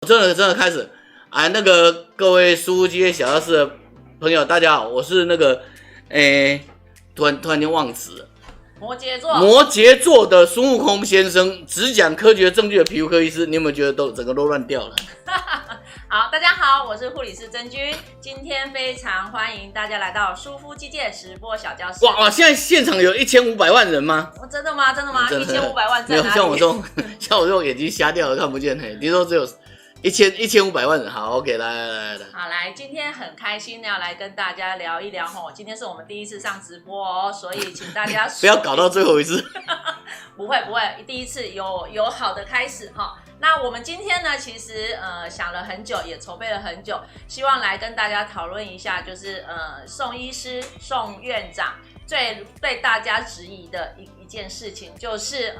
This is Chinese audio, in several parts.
真的开始啊！那个各位书街小教室的朋友，大家好，我是那个突然间忘词了。摩羯座的孙悟空先生，只讲科学证据的皮肤科医师，你有没有觉得整个都乱掉了？好，大家好，我是护理师曾君，今天非常欢迎大家来到舒肤机界直播小教室。哇，现在现场有1500万人吗？真的吗？1500万在哪里？像我这种眼睛瞎掉了看不见，听说只有1500万人。好 ，OK， 来。好，来，今天很开心要来跟大家聊一聊吼，今天是我们第一次上直播哦，所以请大家不要搞到最后一次。不会，第一次有好的开始哈。那我们今天呢，其实想了很久，也筹备了很久，希望来跟大家讨论一下，就是宋医师、宋院长最被大家质疑的一件事情，就是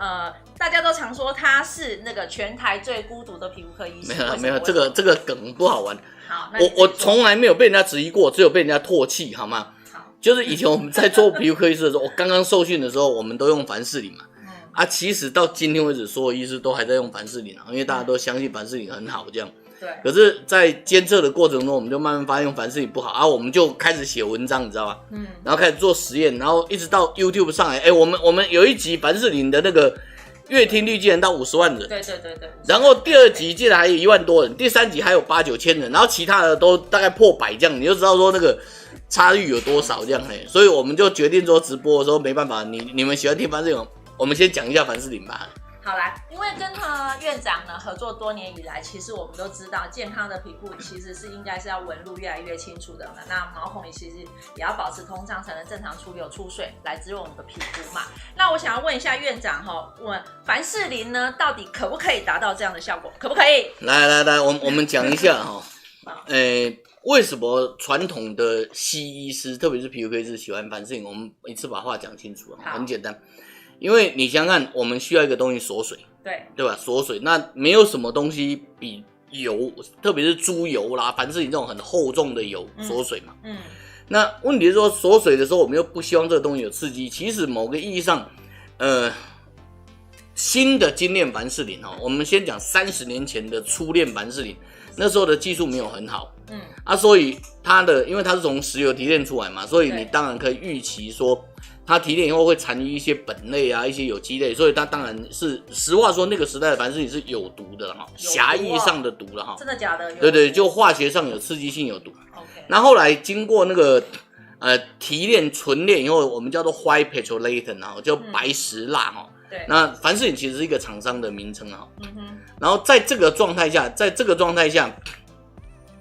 大家都常说他是那个全台最孤独的皮肤科医师。没有，这个梗不好玩。好，我从来没有被人家质疑过，只有被人家唾弃，好吗？好，就是以前我们在做皮肤科医师的时候，我刚刚受训的时候，我们都用凡士林嘛。其实到今天为止，所有医师都还在用凡士林，因为大家都相信凡士林很好这样。对。可是，在监测的过程中，我们就慢慢发现凡士林不好，我们就开始写文章，你知道吗？然后开始做实验，然后一直到 YouTube 上来，我们有一集凡士林的那个阅听率竟然到50万人。对。然后第二集竟然还有1万多人，第三集还有8、9千人，然后其他的都大概破100这样，你就知道说那个差距有多少这样。所以我们就决定说直播的时候没办法，你们喜欢听凡士林。我们先讲一下凡士林吧。好来，因为跟院长呢合作多年以来，其实我们都知道，健康的皮肤其实是应该是要纹路越来越清楚的。那毛孔其实也要保持通畅，才能正常出流出水，来滋润我们的皮肤嘛。那我想要问一下院长问凡士林呢，到底可不可以达到这样的效果？可不可以？来，我们讲一下为什么传统的西医师，特别是皮肤科医师喜欢凡士林？我们一次把话讲清楚。很简单。因为你想想看，我们需要一个东西锁水，对吧？锁水，那没有什么东西比油，特别是猪油啦、凡士林这种很厚重的油锁水嘛。那问题是说锁水的时候，我们又不希望这个东西有刺激。其实某个意义上，新的精炼凡士林我们先讲30年前的初炼凡士林，那时候的技术没有很好，所以因为它是从石油提炼出来嘛，所以你当然可以预期说。它提炼以后会残余一些苯类一些有机类，所以它当然是实话说，那个时代的凡士林是有毒的狭义上的毒了真的假的？对，就化学上有刺激性有毒。那后来经过那个提炼纯炼以后，我们叫做 white petrolatum 叫白石蜡对。那凡士林其实是一个厂商的名称然后在这个状态下，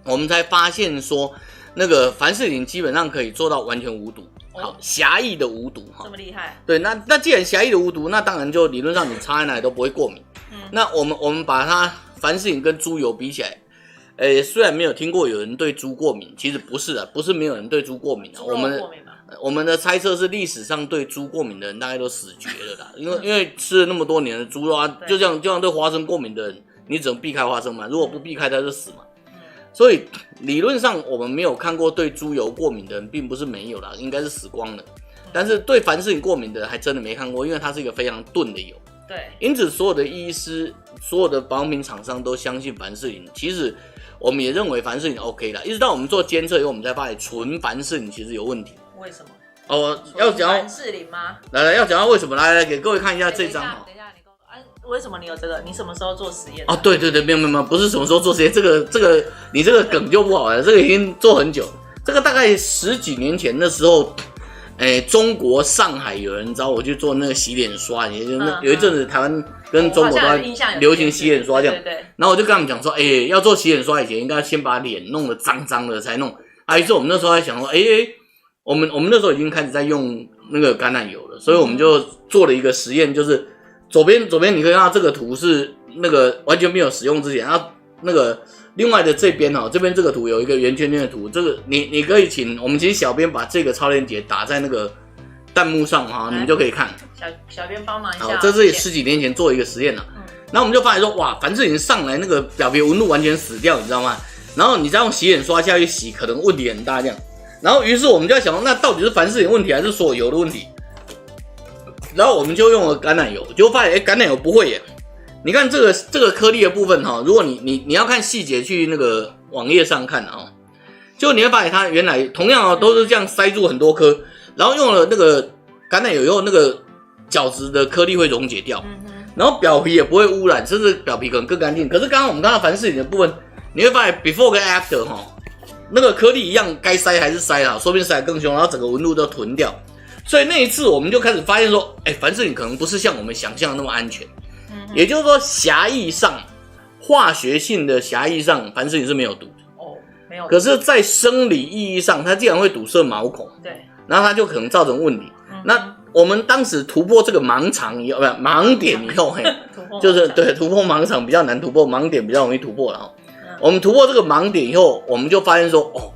我们才发现说，那个凡士林基本上可以做到完全无毒。好，狭义的无毒这么厉害？对，那既然狭义的无毒，那当然就理论上你擦在哪里都不会过敏。那我们把它凡士林跟猪油比起来，虽然没有听过有人对猪过敏，其实不是不是没有人对猪过敏我们的猜测是历史上对猪过敏的人大概都死绝了啦，因为吃了那么多年的猪肉就像对花生过敏的人，你只能避开花生嘛，如果不避开它就死嘛。所以理论上我们没有看过对猪油过敏的人，并不是没有啦，应该是死光了。但是对凡士林过敏的人还真的没看过，因为它是一个非常钝的油。对，因此所有的医师、所有的保养品厂商都相信凡士林。其实我们也认为凡士林 OK 啦，一直到我们做监测以后，我们才发现纯凡士林其实有问题。为什么？要讲凡士林吗？来，要讲到为什么？来给各位看一下这张。等一下，为什么你有这个？你什么时候做实验？对，没有，不是什么时候做实验，这个你这个梗就不好玩了，这个已经做很久，这个大概10几年前的时候，中国上海有人找我去做那个洗脸刷，有一阵子台湾跟中国都在流行洗脸刷这样，然后我就跟他们讲说，要做洗脸刷以前应该先把脸弄得脏脏的才弄，于是我们那时候还想说，我们那时候已经开始在用那个橄榄油了，所以我们就做了一个实验，就是左边你可以看到这个图是那个完全没有使用之前，然后那个另外的这边这边这个图有一个圆圈圈的图，这个你可以请我们其实小编把这个超链接打在那个弹幕上你们就可以看。小编帮忙一下。好，这是10几年前做一个实验了，然后我们就发现说，哇，凡士林上来那个表皮纹路完全死掉，你知道吗？然后你再用洗脸刷下去洗，可能问题很大这样。然后于是我们就在想，那到底是凡士林问题还是所有油的问题？然后我们就用了橄榄油，结果发现橄榄油不会耶。你看这个颗粒的部分哈，如果你要看细节去那个网页上看啊，就你会发现它原来同样啊都是这样塞住很多颗，然后用了那个橄榄油以后，那个角质的颗粒会溶解掉，然后表皮也不会污染，甚至表皮可能更干净。可是刚刚我们看到凡士林的部分，你会发现 before 跟 after 哈，那个颗粒一样该塞还是塞啦，说不定塞得更凶，然后整个纹路都囤掉。所以那一次我们就开始发现说，凡士林可能不是像我们想象的那么安全。也就是说，狭义上，化学性的狭义上，凡士林是没有毒的。哦，没有。可是，在生理意义上，它既然会堵塞毛孔，对，然后它就可能造成问题。那我们当时突破这个盲场以后，盲点以后，就是对突破盲场比较难突破，盲点比较容易突破了。我们突破这个盲点以后，我们就发现说，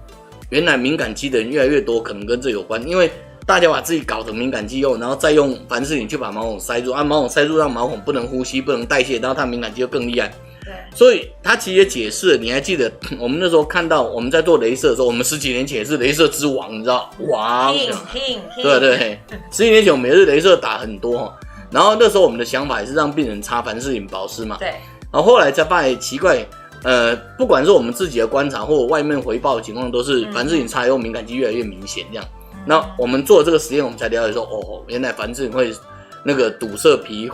原来敏感肌的人越来越多，可能跟这有关，因为大家把自己搞成敏感肌肉，然后再用凡士林去把毛孔塞住，毛孔塞住让毛孔不能呼吸、不能代谢，然后它敏感肌就更厉害。对，所以他其实也解释了，你还记得我们那时候看到我们在做雷射的时候，我们10几年前也是雷射之王，你知道？哇，对对，10几年前我们也是雷射打很多，然后那时候我们的想法也是让病人擦凡士林保湿嘛。对，然后后来才发现奇怪，不管是我们自己的观察或外面回报的情况，都是凡士林擦以后敏感肌越来越明显这样。那我们做这个实验，我们才了解说，原来凡士林会那个堵塞皮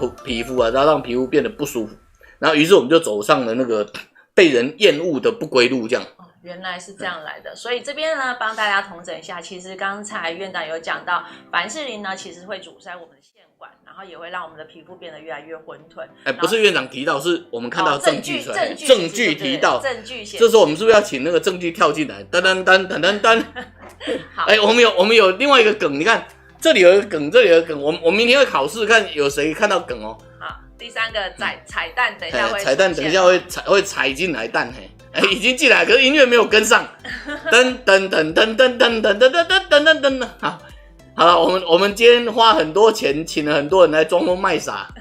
肤啊，然后让皮肤变得不舒服。然后于是我们就走上了那个被人厌恶的不归路，这样。原来是这样来的，所以这边呢帮大家统整一下，其实刚才院长有讲到，凡士林呢其实会阻塞我们的线管，然后也会让我们的皮肤变得越来越混沌。不是院长提到，是我们看到证据出来，证据提到，证据显示。这时候我们是不是要请那个证据跳进来？噔噔噔噔噔噔。好，我们有另外一个梗，你看这里有一个梗，这里有一个梗，我明天会考试，看有谁看到梗哦。好，第3个彩蛋，等一下会彩蛋，等一下会踩进来蛋已经进来，可是音乐没有跟上，噔噔噔噔噔噔噔噔噔噔噔噔。好了，我们今天花很多钱，请了很多人来装疯卖傻。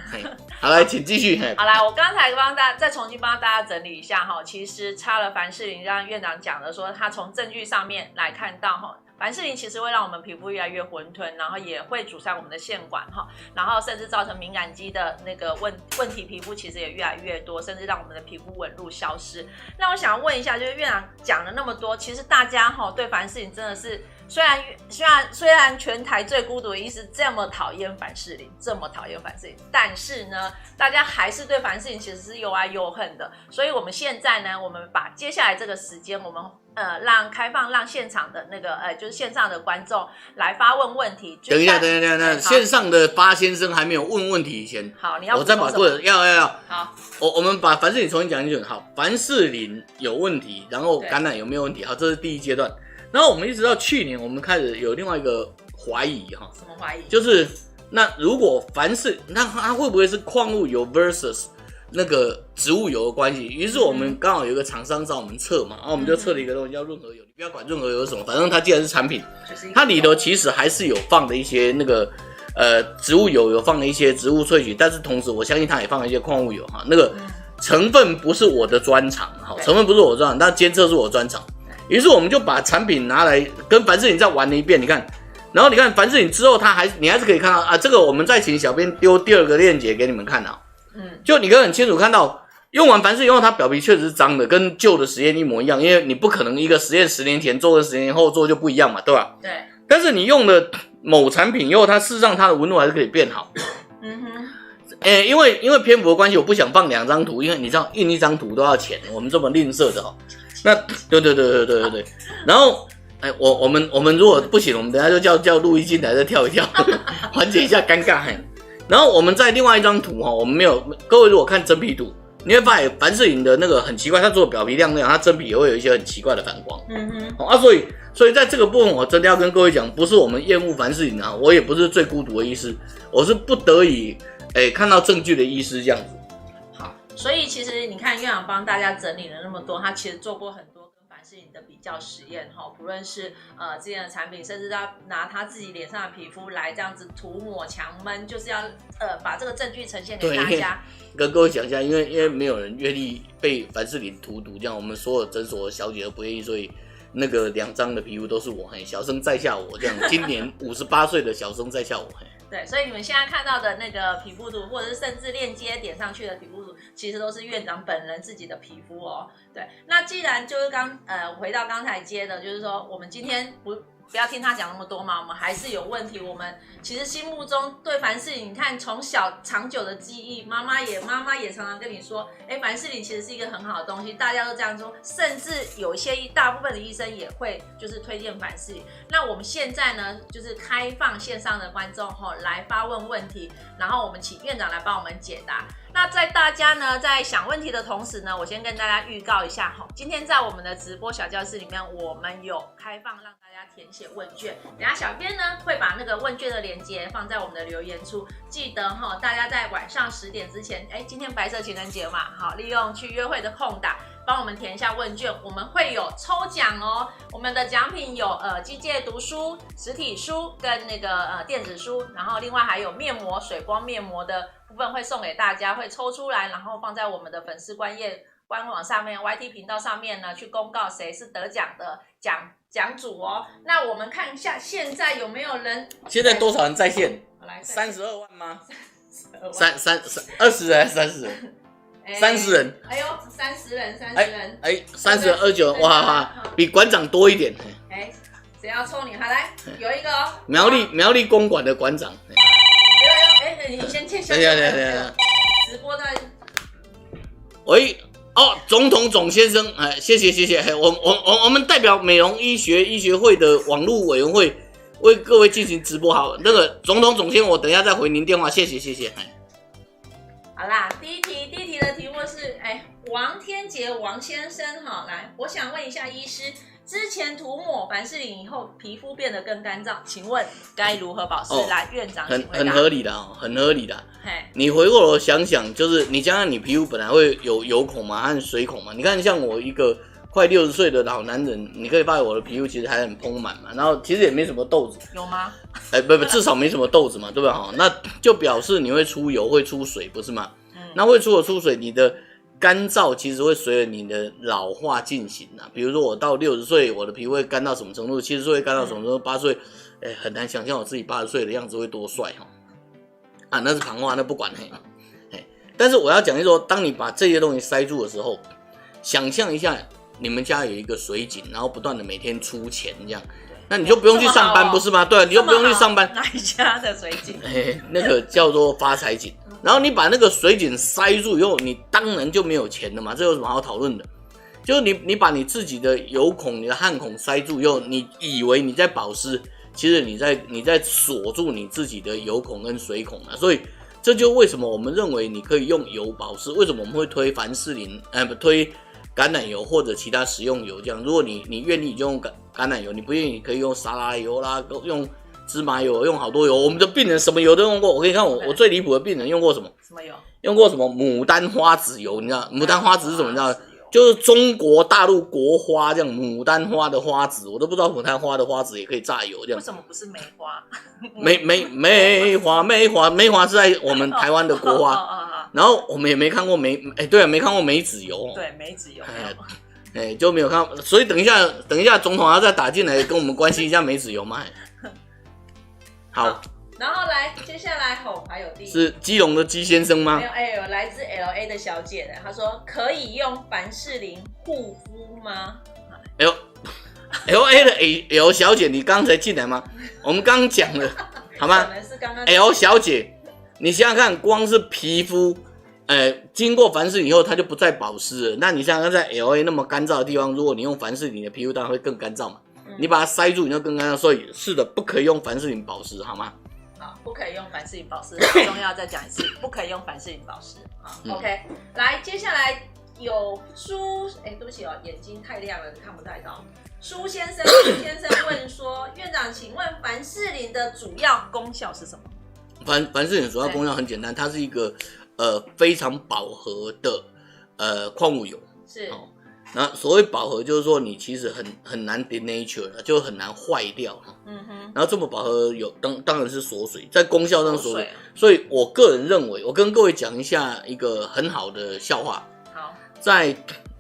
好，来，请继续。好来，我刚才帮大家再重新帮大家整理一下哈。其实擦了凡士林，让院长讲的说，他从证据上面来看到哈，凡士林其实会让我们皮肤越来越混沌，然后也会阻塞我们的线管哈，然后甚至造成敏感肌的那个问题皮肤其实也越来越多，甚至让我们的皮肤纹路消失。那我想问一下，就是院长讲了那么多，其实大家哈对凡士林真的是。虽然全台最孤独的医师这么讨厌凡士林，但是呢，大家还是对凡士林其实是又爱又恨的。所以我们现在呢，我们把接下来这个时间，我们让现场的那个就是线上的观众来发问问题。等一下，线上的发先生还没有问问题以前，好，你要我再把过要好，我们把凡士林重新讲一句。好，凡士林有问题，然后橄榄有没有问题？好，这是第一阶段。然后我们一直到去年，我们开始有另外一个怀疑哈，什么怀疑？就是那如果凡士，那它会不会是矿物油 versus 那个植物油的关系？于是我们刚好有一个厂商找我们测嘛，然后我们就测了一个东西叫润和油，你不要管润和油是什么，反正它既然是产品，它里头其实还是有放的一些那个植物油，有放了一些植物萃取，但是同时我相信它也放了一些矿物油哈，那个成分不是我的专长，好，成分不是我的专长，但监测是我的专长。于是我们就把产品拿来跟凡士林再玩了一遍，你看，然后你看凡士林之后，你还是可以看到啊，这个我们再请小编丢第2个链接给你们看啊，就你可以很清楚看到，用完凡士林后，它表皮确实是脏的，跟旧的实验一模一样，因为你不可能一个实验10年前做跟10年后做就不一样嘛，对吧？对。但是你用了某产品以后，它事实上它的纹路还是可以变好。因为篇幅的关系，我不想放2张图，因为你知道印1张图都要钱，我们这么吝啬的哦。那对，然后我们如果不行，我们等一下就叫录音进来再跳一跳，缓解一下尴尬。然后我们在另外一张图哈，我们没有，各位如果看真皮图，你会发现凡士林的那个很奇怪，它做表皮亮那样，它真皮也会有一些很奇怪的反光。所以在这个部分，我真的要跟各位讲，不是我们厌恶凡士林啊，我也不是最孤独的医师，我是不得已看到证据的医师这样子。所以其实你看院长帮大家整理了那么多，他其实做过很多跟凡士林的比较实验哈，不论是之前的产品，甚至他拿他自己脸上的皮肤来这样子涂抹强闷，就是要把这个证据呈现给大家。跟各位讲一下，因为没有人愿意被凡士林荼毒，这样我们所有诊所的小姐都不愿意，所以那个2张的皮肤都是我，小生在下我这样，今年58岁的小生在下我。对，所以你们现在看到的那个皮肤图，或者是甚至链接点上去的皮肤图，其实都是院长本人自己的皮肤哦。对，那既然就是回到刚才接的，就是说我们今天不要听他讲那么多嘛，我们还是有问题。我们其实心目中对凡士林，你看从小长久的记忆，妈妈也常常跟你说，凡士林其实是一个很好的东西，大家都这样说，甚至有一些大部分的医生也会就是推荐凡士林。那我们现在呢，就是开放线上的观众来发问问题，然后我们请院长来帮我们解答。那在大家呢在想问题的同时呢，我先跟大家预告一下今天在我们的直播小教室里面，我们有开放让大家填写问卷。等一下小编呢会把那个问卷的连结放在我们的留言处，记得大家在晚上10点之前，今天白色情人节嘛，好，利用去约会的空档，帮我们填一下问卷，我们会有抽奖哦。我们的奖品有机械读书实体书跟那个电子书，然后另外还有面膜水光面膜的部分会送给大家，会抽出来，然后放在我们的粉丝官网上面 YT 频道上面呢，去公告谁是得奖的奖主哦。那我们看一下现在有没有人？现在多少人在线？32万吗？20人还是30人？30人。哎呦，30人，30人29人，哇，比馆长多一点。谁要抽你？好，来，有一个哦，苗栗公馆的馆长。你先介绍。等一下，直播在。喂，总统总先生，谢谢，我们代表美容医学会的网络委员会为各位进行直播。好，那个总统总先生，我等一下再回您电话，谢谢。好啦，第一题的题目是，王天杰王先生来，我想问一下医师，之前涂抹凡士林以后皮肤变得更干燥，请问该如何保湿？来，院长请回答。很合理的很合理的。你回过头想想，就是你想想你皮肤本来会有油孔嘛和水孔嘛，你看像我一个快60岁的老男人，你可以发现我的皮肤其实还很丰满嘛，然后其实也没什么痘子。有吗？不，至少没什么痘子嘛，对吧？那就表示你会出油会出水，不是吗？那会出水，你的干燥其实会随着你的老化进行啊。比如说我到60岁，我的皮肤会干到什么程度？70岁会干到什么程度？8岁，很难想象我自己80岁的样子会多帅那是旁话，那不管但是我要讲的是说，当你把这些东西塞住的时候，想象一下，你们家有一个水井，然后不断的每天出钱这样，那你就不用去上班，不是吗？对啊，你就不用去上班。哪一家的水井？那个叫做发财井。然后你把那个水井塞住以后，你当然就没有钱了嘛，这有什么好讨论的？就是你把你自己的油孔、你的汗孔塞住以后，你以为你在保湿，其实你在锁住你自己的油孔跟水孔啊。所以这就为什么我们认为你可以用油保湿，为什么我们会推凡士林，推橄榄油或者其他食用油这样。如果你愿意就用橄榄油，你不愿意你可以用沙拉油啦，用芝麻油，用好多油，我们的病人什么油都用过。我可以看我最离谱的病人用过什么？什么油？用过什么牡丹花籽油？你知道牡丹花籽是什么？你知道？就是中国大陆国花这样，牡丹花的花籽，我都不知道牡丹花的花籽也可以榨油这样。为什么不是梅花？梅花是在我们台湾的国花。然后我们也没看过对啊，没看过梅籽油。对，梅籽油。就没有看到，所以等一下总统要再打进来跟我们关心一下梅籽油嘛。好，然后来接下来还有是基隆的基先生吗？没有，来自 LA 的小姐的，她说可以用凡士林护肤吗？LA 的 L 小姐，你刚才进来吗？我们刚讲了，好吗？可能是刚刚 L 小姐，你想想看，光是皮肤，经过凡士林以后，它就不再保湿了。那你想想看，在 LA 那么干燥的地方，如果你用凡士林，你的皮肤当然会更干燥嘛。你把它塞住，你就更干燥。所以是的，不可以用凡士林保湿，好吗？好，不可以用凡士林保湿，很重要，再讲一次，不可以用凡士林保湿。OK， 来，接下来有苏，对不起眼睛太亮了，看不太到。苏先生问说，院长，请问凡士林的主要功效是什么？凡士林主要功效很简单，它是一个非常饱和的矿物油。是。那所谓饱和就是说你其实很难 denature 了，就很难坏掉。然后这么饱和有当然是锁水，在功效上锁水。所以我个人认为，我跟各位讲一下一个很好的笑话。好，在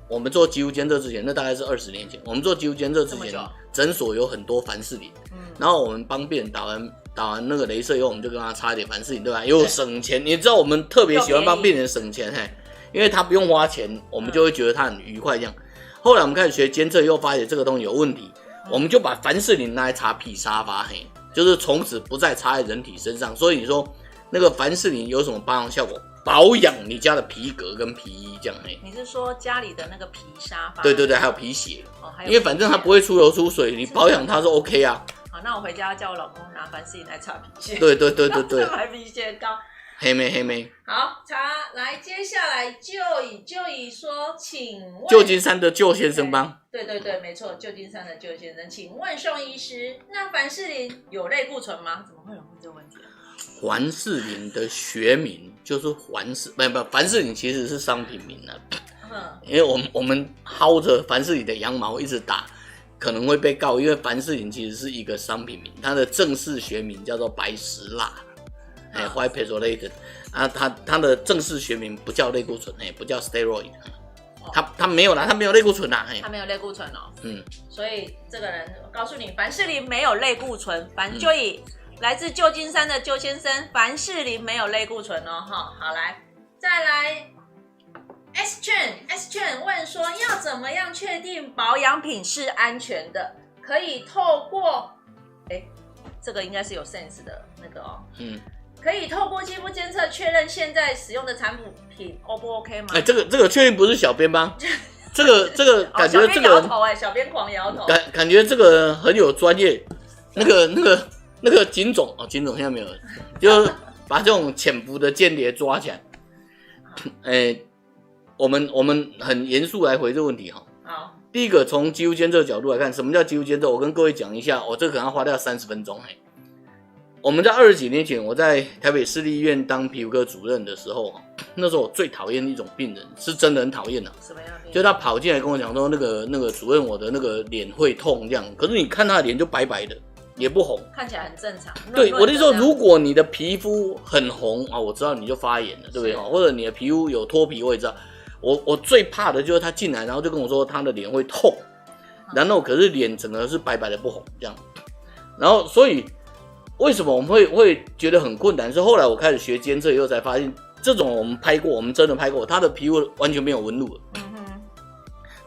我们做肌肤监测之前，那大概是20年前，我们做肌肤监测之前，诊所有很多凡士林。然后我们帮病人打完打完那个雷射以后，我们就跟他擦一点凡士林，对吧？又省钱，你知道我们特别喜欢帮病人省钱，嘿，因为他不用花钱，我们就会觉得他很愉快这样。后来我们开始学监测，又发现这个东西有问题，我们就把凡士林拿来擦皮沙发，嘿，就是从此不再擦在人体身上。所以你说那个凡士林有什么保养效果？保养你家的皮革跟皮衣这样，嘿。你是说家里的那个皮沙发？对对对，还有皮鞋，因为反正它不会出油出水，你保养它是 OK 啊。好，那我回家要叫我老公拿凡士林来擦皮鞋。对对对对对，买皮鞋膏。黑妹。好，擦来，接下来就以说，请问旧金山的旧先生吧？对，没错，旧金山的旧先生，请问宋医师，那凡士林有类固醇吗？怎么会有人问这个问题啊？凡士林的学名就是凡士林其实是商品名啊，因为我们薅着凡士林的羊毛一直打，可能会被告，因为凡士林其实是一个商品名，它的正式学名叫做白石蜡，white petrolatum 啊，它的正式学名不叫类固醇，不叫 steroid，它没有啦，它没有类固醇啦，它没有类固醇哦，所以这个人我告诉你，凡士林没有类固醇，就以来自旧金山的旧先生，凡士林没有类固醇哦，好来，再来 S 圈问说，要怎么样确定保养品是安全的？可以透过，这个应该是有 sense 的那个哦，可以透过肌肤监测确认现在使用的产品 O 不 OK 吗？这个确定不是小编吗？这个感觉这个小编狂摇头，感觉这个很有专业，那个警总警总现在没有人，就把这种潜伏的间谍抓起来。我们很严肃来回这个问题哈。好，第一个从肌肤监测角度来看，什么叫肌肤监测？我跟各位讲一下，这个可能要花掉30分钟。我们在20几年前，我在台北市立医院当皮肤科主任的时候，那时候我最讨厌一种病人，是真的很讨厌的。什么样的病人？就他跑进来跟我讲说，那个主任，我的那个脸会痛这样，可是你看他的脸就白白的。也不红，看起来很正常。对，我的意思说，如果你的皮肤很红我知道你就发炎了，对不对？或者你的皮肤有脱皮，我也知道。我最怕的就是他进来，然后就跟我说他的脸会痛，然后可是脸整个是白白的不红这样。然后所以为什么我们会觉得很困难？是后来我开始学监测以后才发现，这种我们真的拍过，他的皮肤完全没有纹路了。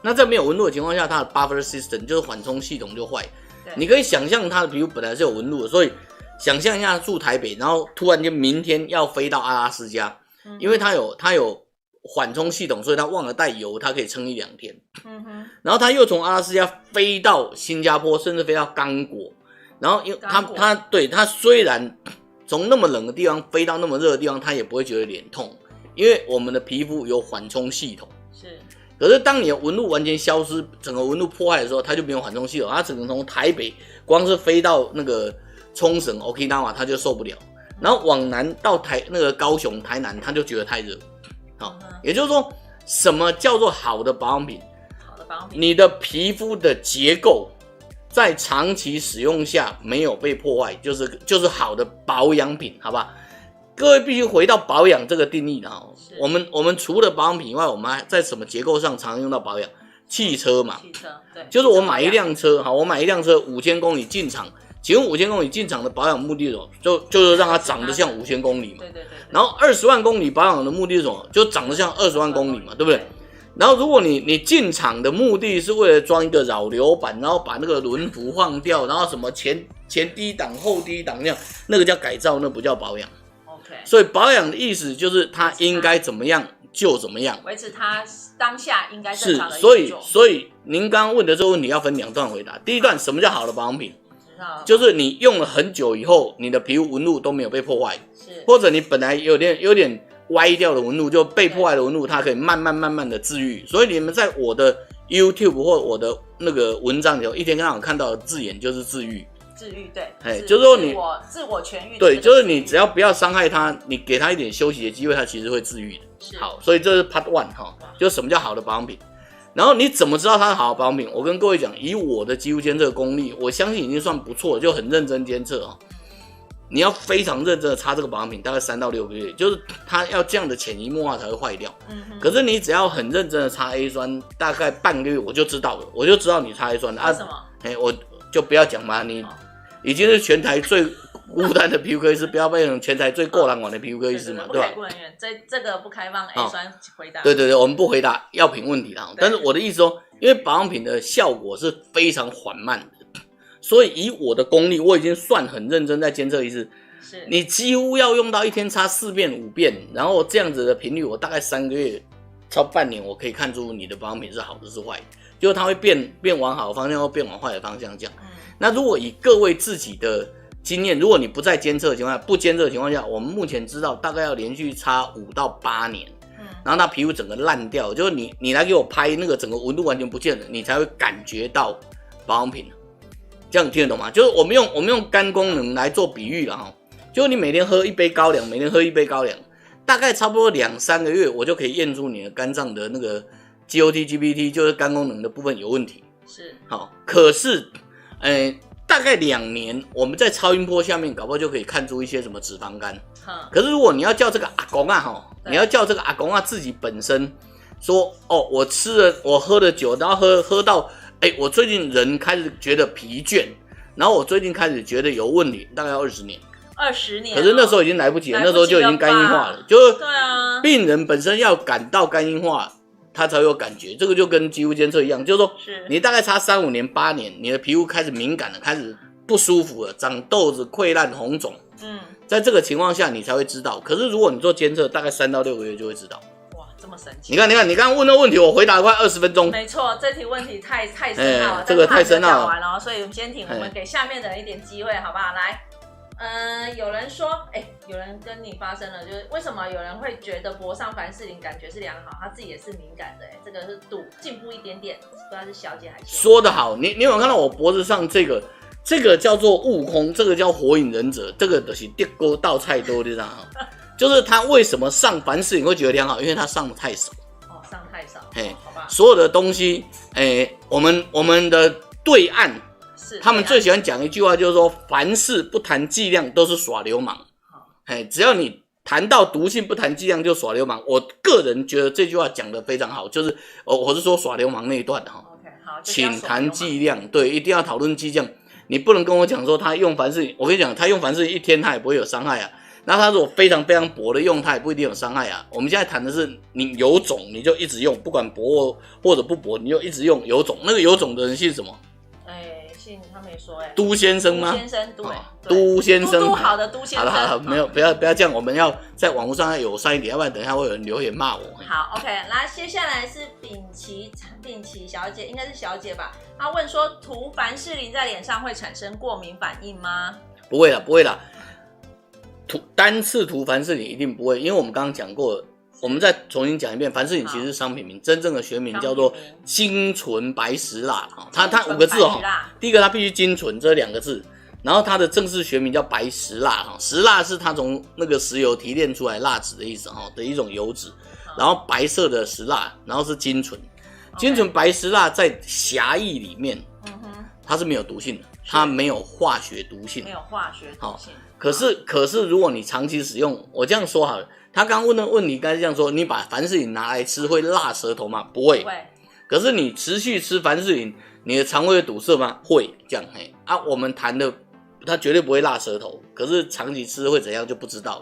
那在没有纹路的情况下，他的 buffer system 就是缓冲系统就坏。你可以想象他的皮肤本来是有纹路的，所以想象一下住台北，然后突然间明天要飞到阿拉斯加，因为他有缓冲系统，所以他忘了带油，他可以撑1-2天。然后他又从阿拉斯加飞到新加坡，甚至飞到刚果，然后因为他虽然从那么冷的地方飞到那么热的地方，他也不会觉得脸痛，因为我们的皮肤有缓冲系统。是。可是当你的纹路完全消失，整个纹路破坏的时候，它就没有缓冲系统，它只能从台北光是飞到那个冲绳 Okinawa 它就受不了，然后往南到那个高雄台南它就觉得太热。也就是说，什么叫做好的保养品？好的保养品，你的皮肤的结构在长期使用下没有被破坏，就是好的保养品，好吧？各位必须回到保养这个定义了。我们除了保养品以外，我们还在什么结构上常用到保养？汽车嘛，对，就是我买一辆车5000公里进厂，请问5000公里进厂的保养目的是什么？就是让它长得像5000公里嘛。对。然后20万公里保养的目的是什么？就长得像20万公里嘛，对不对？然后如果你进厂的目的是为了装一个扰流板，然后把那个轮辐放掉，然后什么前低档后低档那个叫改造，那不叫保养。所以保养的意思就是它应该怎么样就怎么样，维持它当下应该正常的运作。所以您刚刚问的这个问题要分2段回答。第一段，什么叫好的保养品？就是你用了很久以后，你的皮肤纹路都没有被破坏，或者你本来有点歪掉的纹路，就被破坏的纹路，它可以慢慢的治愈。所以你们在我的 YouTube 或我的那个文章里头，一天刚好看到的字眼就是治愈。对，就是说你自我痊愈。对，就是你只要不要伤害它，你给它一点休息的机会，它其实会治愈的。好，所以这是 Part 1就什么叫好的保养品。然后你怎么知道它是好的保养品？我跟各位讲，以我的肌肤监测功力，我相信已经算不错了，就很认真监测你要非常认真的擦这个保养品，大概3到6个月，就是它要这样的潜移默化才会坏掉。可是你只要很认真的擦 A 酸，大概半个月我就知道了，我就知道你擦 A 酸的。为什么？我就不要讲嘛，你已经是全台孤单的皮肤科医师，不要变成全台最过人玩的皮肤科医师嘛，对吧？不开顾人员，这个不开放 A 酸回答。对，我们不回答药品问题啦。但是我的意思说，因为保养品的效果是非常缓慢的，所以以我的功力，我已经算很认真在监测一次。你几乎要用到一天擦4遍5遍，然后这样子的频率，我大概3个月超半年，我可以看出你的保养品是好的是坏的，就是它会变往好的方向或变往坏的方向这样。那如果以各位自己的经验，如果你不在监测的情况下，不监测的情况下，我们目前知道大概要连续擦5到8年，然后它皮肤整个烂掉，就是你来给我拍那个整个纹路完全不见了，你才会感觉到保养品。这样你听得懂吗？就是我们用肝功能来做比喻了哈。就你每天喝一杯高粱，大概差不多2-3个月，我就可以验出你的肝脏的那个 GOT、GPT， 就是肝功能的部分有问题。是，好，可是，大概2年，我们在超音波下面搞不好就可以看出一些什么脂肪肝。可是如果你要叫这个阿公啊，你要叫这个阿公啊自己本身说，哦，我喝了酒，然后喝到，我最近人开始觉得疲倦，然后我最近开始觉得有问题，大概要20年。20年，可是那时候已经来不及了，那时候就已经肝硬化了。就是病人本身要感到肝硬化，他才有感觉。这个就跟肌肤监测一样，就是说，你大概擦3-5年、8年，你的皮肤开始敏感了，开始不舒服了，长痘子、溃烂、红肿。在这个情况下，你才会知道。可是如果你做监测，大概3到6个月就会知道。哇，这么神奇！你看，你刚刚问的问题，我回答快20分钟。没错，这题问题太深奥了，这个太深奥了。完了，所以我们先停，我们给下面的人一点机会，好不好？来。有人说，有人跟你发生了，就是为什么有人会觉得脖上凡士林感觉是良好，他自己也是敏感的，这个是进步一点点，不知道是小姐还是说得好，你有没有看到我脖子上这个叫做悟空，这个叫火影忍者，这个就是地沟倒菜多的这样，就是他为什么上凡士林会觉得良好，因为他上的太少。上太少，好吧。所有的东西，我们的对岸。他们最喜欢讲一句话，就是说凡事不谈剂量都是耍流氓。只要你谈到毒性不谈剂量就耍流氓。我个人觉得这句话讲得非常好，就是我是说耍流氓那一段的哈。好，请谈剂量，对，一定要讨论剂量。你不能跟我讲说他用凡士林，我跟你讲，他用凡士林1天他也不会有伤害啊。那他如果非常非常薄的用，他也不一定有伤害啊。我们现在谈的是你有种你就一直用，不管薄或者不薄，你就一直用有种。那个有种的人姓什么？他没说都先生吗？都先生，都先生，都好的都先生。好，没有，不要这样，我们要在网络上友善一点，要不然等一下会有人留言骂我。好 ，OK， 来，接下来是秉琦小姐，应该是小姐吧？她问说，涂凡士林在脸上会产生过敏反应吗？不会啦，单次涂凡士林一定不会，因为我们刚刚讲过了。我们再重新讲一遍，凡士林其实是商品名，真正的学名叫做精纯白石蜡。它5个字第一个它必须精纯，这2个字，然后它的正式学名叫白石蜡。石蜡是它从那个石油提炼出来蜡质的意思的一种油脂，然后白色的石蜡，然后是精纯。精纯白石蜡在狭义里面，它是没有毒性的，它没有化学毒性，可是如果你长期使用，我这样说好了。他刚问的问题，该是这样说：你把凡士林拿来吃会辣舌头吗？不会。可是你持续吃凡士林，你的肠胃会堵塞吗？会。这样我们谈的，它绝对不会辣舌头。可是长期吃会怎样就不知道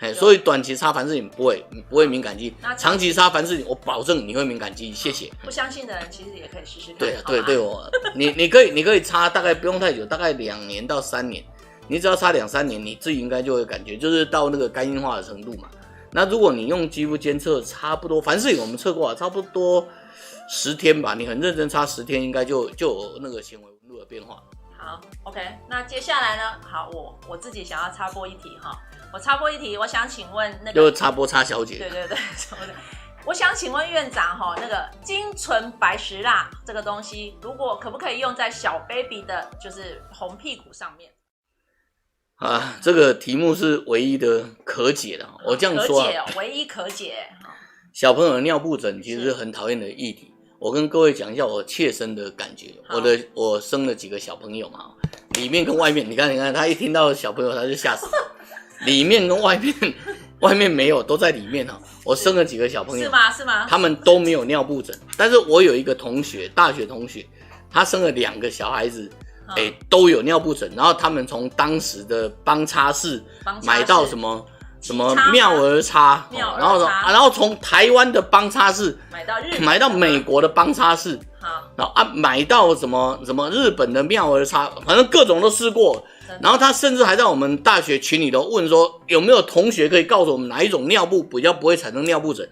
了。所以短期擦凡士林不会敏感肌，长期擦凡士林，我保证你会敏感肌。谢谢。不相信的人其实也可以试试看。对，你可以擦，大概不用太久，大概2年到3年。你只要擦2-3年，你自己应该就会感觉，就是到那个肝硬化的程度嘛。那如果你用肌肤监测，差不多凡士林我们测过差不多10天吧，你很认真擦10天，应该就有那个纤维纹路的变化。好 ，OK， 那接下来呢？好，我自己想要插播一题哈，我插播一题，我想请问那个就是插播插小姐，对，我想请问院长哈，那个精纯白石蜡这个东西，如果可不可以用在小 baby 的，就是红屁股上面？这个题目是唯一的可解的。我这样说唯一可解。小朋友的尿布疹其实是很讨厌的议题。我跟各位讲一下我切身的感觉。我生了几个小朋友嘛，里面跟外面，你看，他一听到小朋友他就吓死。里面跟外面没有，都在里面我生了几个小朋友，是吗？他们都没有尿布疹，但是我有一个同学，大学同学，他生了2个小孩子。都有尿布疹，然后他们从当时的邦差市买到什么妙儿叉，然后从台湾的邦差市买到美国的邦差市，然后买到什么日本的妙儿叉，反正各种都试过。然后他甚至还在我们大学群里头问说，有没有同学可以告诉我们哪一种尿布比较不会产生尿布疹？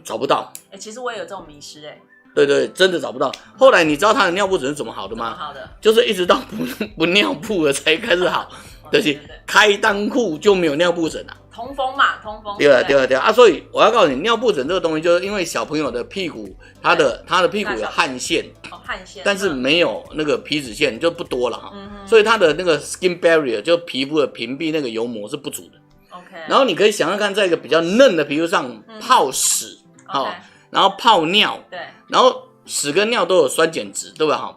找不到。其实我也有这种迷失对，真的找不到。后来你知道他的尿布疹是怎么好的吗？好的，就是一直到不尿布了才开始好，就是开裆裤就没有尿布疹啊。通风嘛，通风。对啊，所以我要告诉你，尿布疹这个东西，就是因为小朋友的屁股，他的屁股有汗腺，汗腺，但是没有那个皮脂腺，就不多了哈。所以他的那个 skin barrier 就皮肤的屏蔽那个油膜是不足的。OK。然后你可以想想看，在一个比较嫩的皮肤上泡屎，然后泡尿，对，然后屎跟尿都有酸碱值，对吧？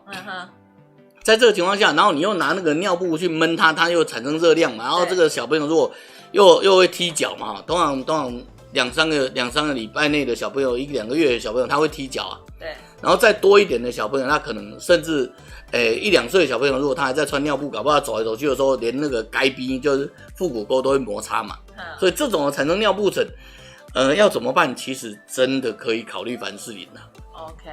在这个情况下，然后你又拿那个尿布去闷它，它又产生热量嘛。然后这个小朋友如果又会踢脚嘛，通常两三个礼拜内的小朋友，1-2个月的小朋友他会踢脚啊。对。然后再多一点的小朋友，他可能甚至1-2岁的小朋友，如果他还在穿尿布，搞不好走来走去的时候，连那个该逼就是腹股沟都会摩擦嘛。所以这种产生尿布疹。要怎么办？其实真的可以考虑凡士林啦。OK。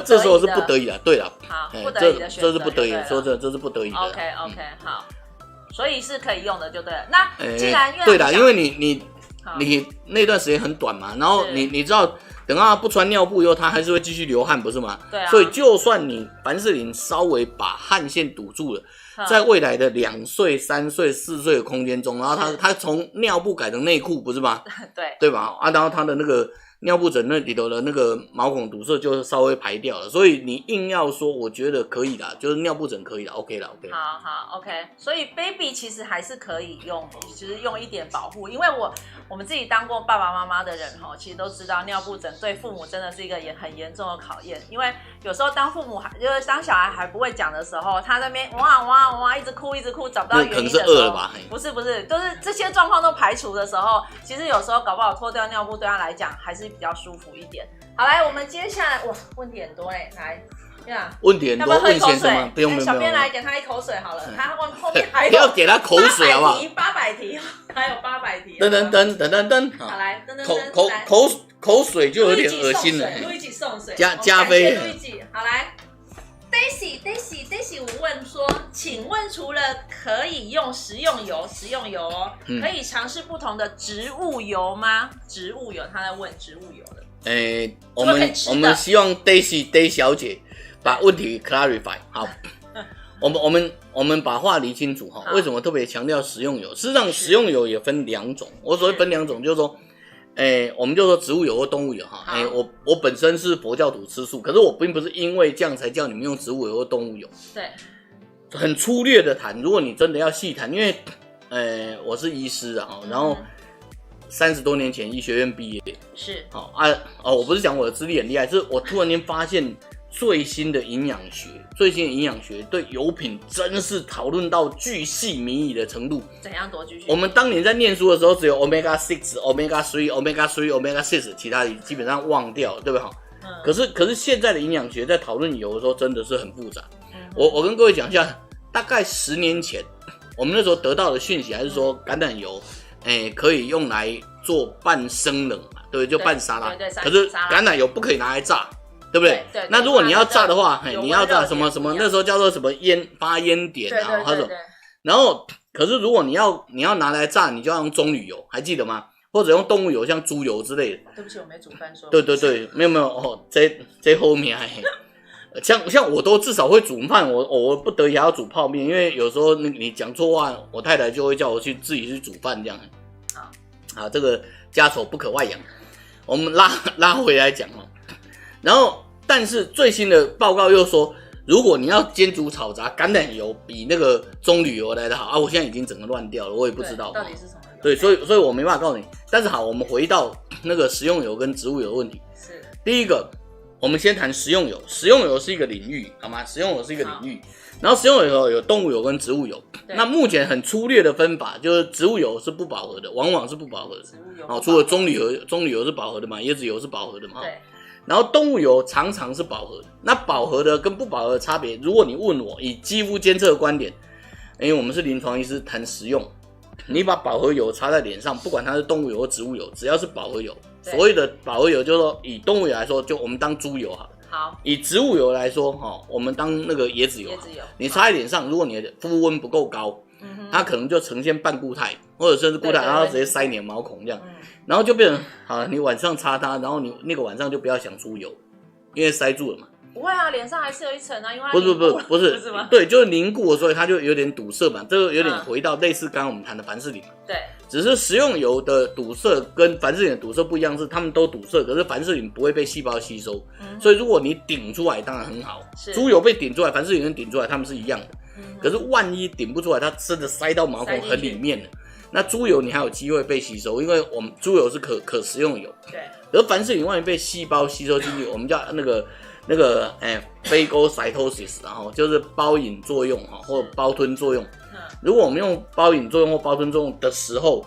这时候是不得已啦，对啦。好，不得已的选择。这是不得已的，说真的，这是不得已的。OK，好。所以是可以用的，就对了。那既然对啦，因为你那段时间很短嘛，然后你知道，等他不穿尿布以后，他还是会继续流汗，不是吗？对啊。所以就算你凡士林稍微把汗腺堵住了，在未来的2岁、3岁、4岁的空间中，然后他从尿布改成内裤，不是吗？对吧？然后他的那个尿布疹那里头的那个毛孔堵塞就稍微排掉了，所以你硬要说，我觉得可以啦，就是尿布疹可以啦 ，OK 啦 ，OK。好 ，OK。所以 baby 其实还是可以用，就是用一点保护，因为我们自己当过爸爸妈妈的人其实都知道尿布疹对父母真的是一个很严重的考验，因为有时候当父母就是当小孩还不会讲的时候，他在那边哇一直哭找不到原因的时候，可能是饿了吧？不是，就是这些状况都排除的时候，其实有时候搞不好脱掉尿布对他来讲还是比较舒服一点。好，来，我们接下来问题很多来。问题很多，问先生吗？不用。小编来给他一口水好了，他后面还有不要给他口水好不好？800题，还有800题。噔，好来，口水就有点恶心了。录一集送水，加菲。录一集，好来。Daisy 我问说，请问除了可以用食用油可以尝试不同的植物油吗？植物油，他在问植物油的。我们希望 Daisy 小姐把问题 clarify 好。我们把话理清楚哈。为什么特别强调食用油？事实上，食用油也分2种。我所谓分2种，就是说。我们就说植物油或动物油哈。我本身是佛教徒，吃素，可是我并不是因为这样才叫你们用植物油或动物油。对，很粗略的谈，如果你真的要细谈，因为我是医师啊，然后30多年前医学院毕业，是我不是讲我的资历很厉害，是我突然间发现最新的营养学对油品真是讨论到巨细靡遗的程度。怎样多巨细？我们当年在念书的时候，只有 Omega 6、Omega 3、Omega 3、Omega 6，其他的基本上忘掉了，对不对？可是现在的营养学在讨论油的时候，真的是很复杂。我跟各位讲一下，大概10年前，我们那时候得到的讯息还是说橄榄油，可以用来做半生冷嘛，对不对？就半沙拉。可是橄榄油不可以拿来炸。对不对？那如果你要炸的话，你要炸什么？那时候叫做什么发烟点啊，然后可是如果你要拿来炸，你就要用棕榈油，还记得吗？或者用动物油，像猪油之类的。对不起，我没煮饭说。对，没有这后面还像我都至少会煮饭，我不得已还要煮泡面，因为有时候你讲错话，我太太就会叫我自己去煮饭这样。好，这个家丑不可外扬。我们拉回来讲然后。但是最新的报告又说，如果你要煎煮炒炸，橄榄油比那个棕榈油来的好我现在已经整个乱掉了，我也不知道到底是什么油。对，所以我没办法告诉你。但是好，我们回到那个食用油跟植物油的问题。是第一个，我们先谈食用油。食用油是一个领域，好吗？食用油是一个领域。然后食用油有动物油跟植物油。那目前很粗略的分法就是植物油是不饱和的，往往是不饱和的。除了棕榈油是饱和的嘛，椰子油是饱和的嘛。对。然后动物油常常是饱和的，那饱和的跟不饱和的差别，如果你问我以肌肤监测的观点，因为我们是临床医师谈实用，你把饱和油擦在脸上，不管它是动物油或植物油，只要是饱和油，所谓的饱和油就是说以动物油来说，就我们当猪油好了。好，以植物油来说，我们当那个椰子油，你擦在脸上，如果你的肤温不够高，它可能就呈现半固态，或者甚至固态，然后直接塞你的毛孔这样，然后就变成好了，你晚上擦它，然后你那个晚上就不要想出油，因为塞住了嘛。不会啊，脸上还是有一层啊，因为它不是对，就是凝固了，所以它就有点堵塞嘛。这个有点回到类似刚刚我们谈的凡士林嘛。对，只是食用油的堵塞跟凡士林的堵塞不一样，是它们都堵塞，可是凡士林不会被细胞吸收，所以如果你顶出来，当然很好。猪油被顶出来，凡士林顶出来，它们是一样的。可是万一顶不出来，它真的塞到毛孔很里面了，那猪油你还有机会被吸收，因为我们猪油是可食用油。对，而凡士林万一被细胞吸收进去，我们叫那个phagocytosis， 然后就是包引作用或者包吞作用。如果我们用包引作用或包吞作用的时候，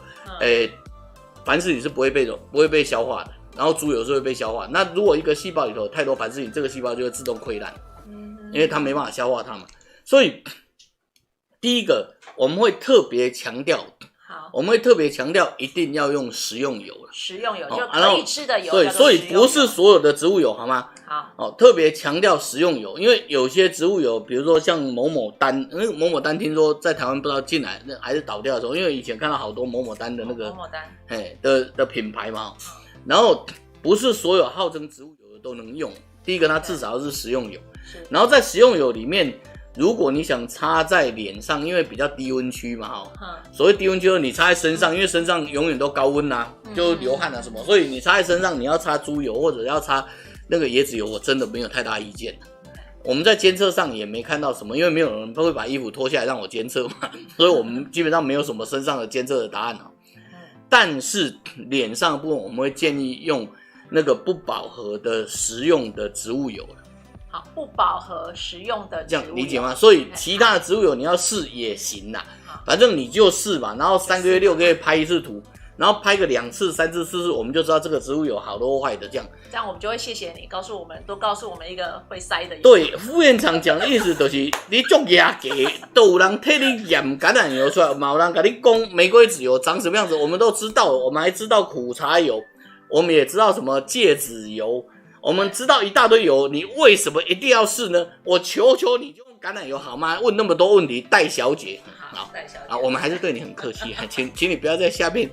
凡士林是不会被消化的，然后猪油是会被消化。那如果一个细胞里头有太多凡士林，这个细胞就会自动溃烂，因为它没办法消化它嘛。所以第一个我们会特别强调。一定要用食用油，食用油就可以吃的油。对，所以不是所有的植物油，好吗？好，特别强调食用油，因为有些植物油，比如说像某某丹，那个某某丹听说在台湾不知道进来还是倒掉的时候，因为以前看到好多某某丹的那个某某丹的品牌嘛，然后不是所有号称植物油的都能用。第一个，它至少是食用油，然后在食用油里面。如果你想擦在脸上，因为比较低温区嘛，所谓低温区就是你擦在身上，因为身上永远都高温啊，就流汗啊什么，所以你擦在身上，你要擦猪油或者要擦那个椰子油，我真的没有太大意见。我们在监测上也没看到什么，因为没有人会把衣服脱下来让我监测嘛，所以我们基本上没有什么身上的监测的答案。但是脸上的部分，我们会建议用那个不饱和的食用的植物油。好，不饱和食用的植物油，这样理解吗？所以其他的植物油你要试也行啦，反正你就试吧，然后3个月6个月拍一次图，然后拍个2次3次4次，我们就知道这个植物有好的或坏的。这样我们就会谢谢你告诉我们，多告诉我们一个会塞的。对，副院长讲的意思就是你做牙给都有人替你验橄榄油出来，有人跟你讲玫瑰籽油长什么样子，我们都知道，我们还知道苦茶油，我们也知道什么芥子油。我们知道一大堆油，你为什么一定要试呢？我求求你就用橄榄油好吗？问那么多问题，戴小姐。好，戴小姐。我们还是对你很客气，请你不要在下面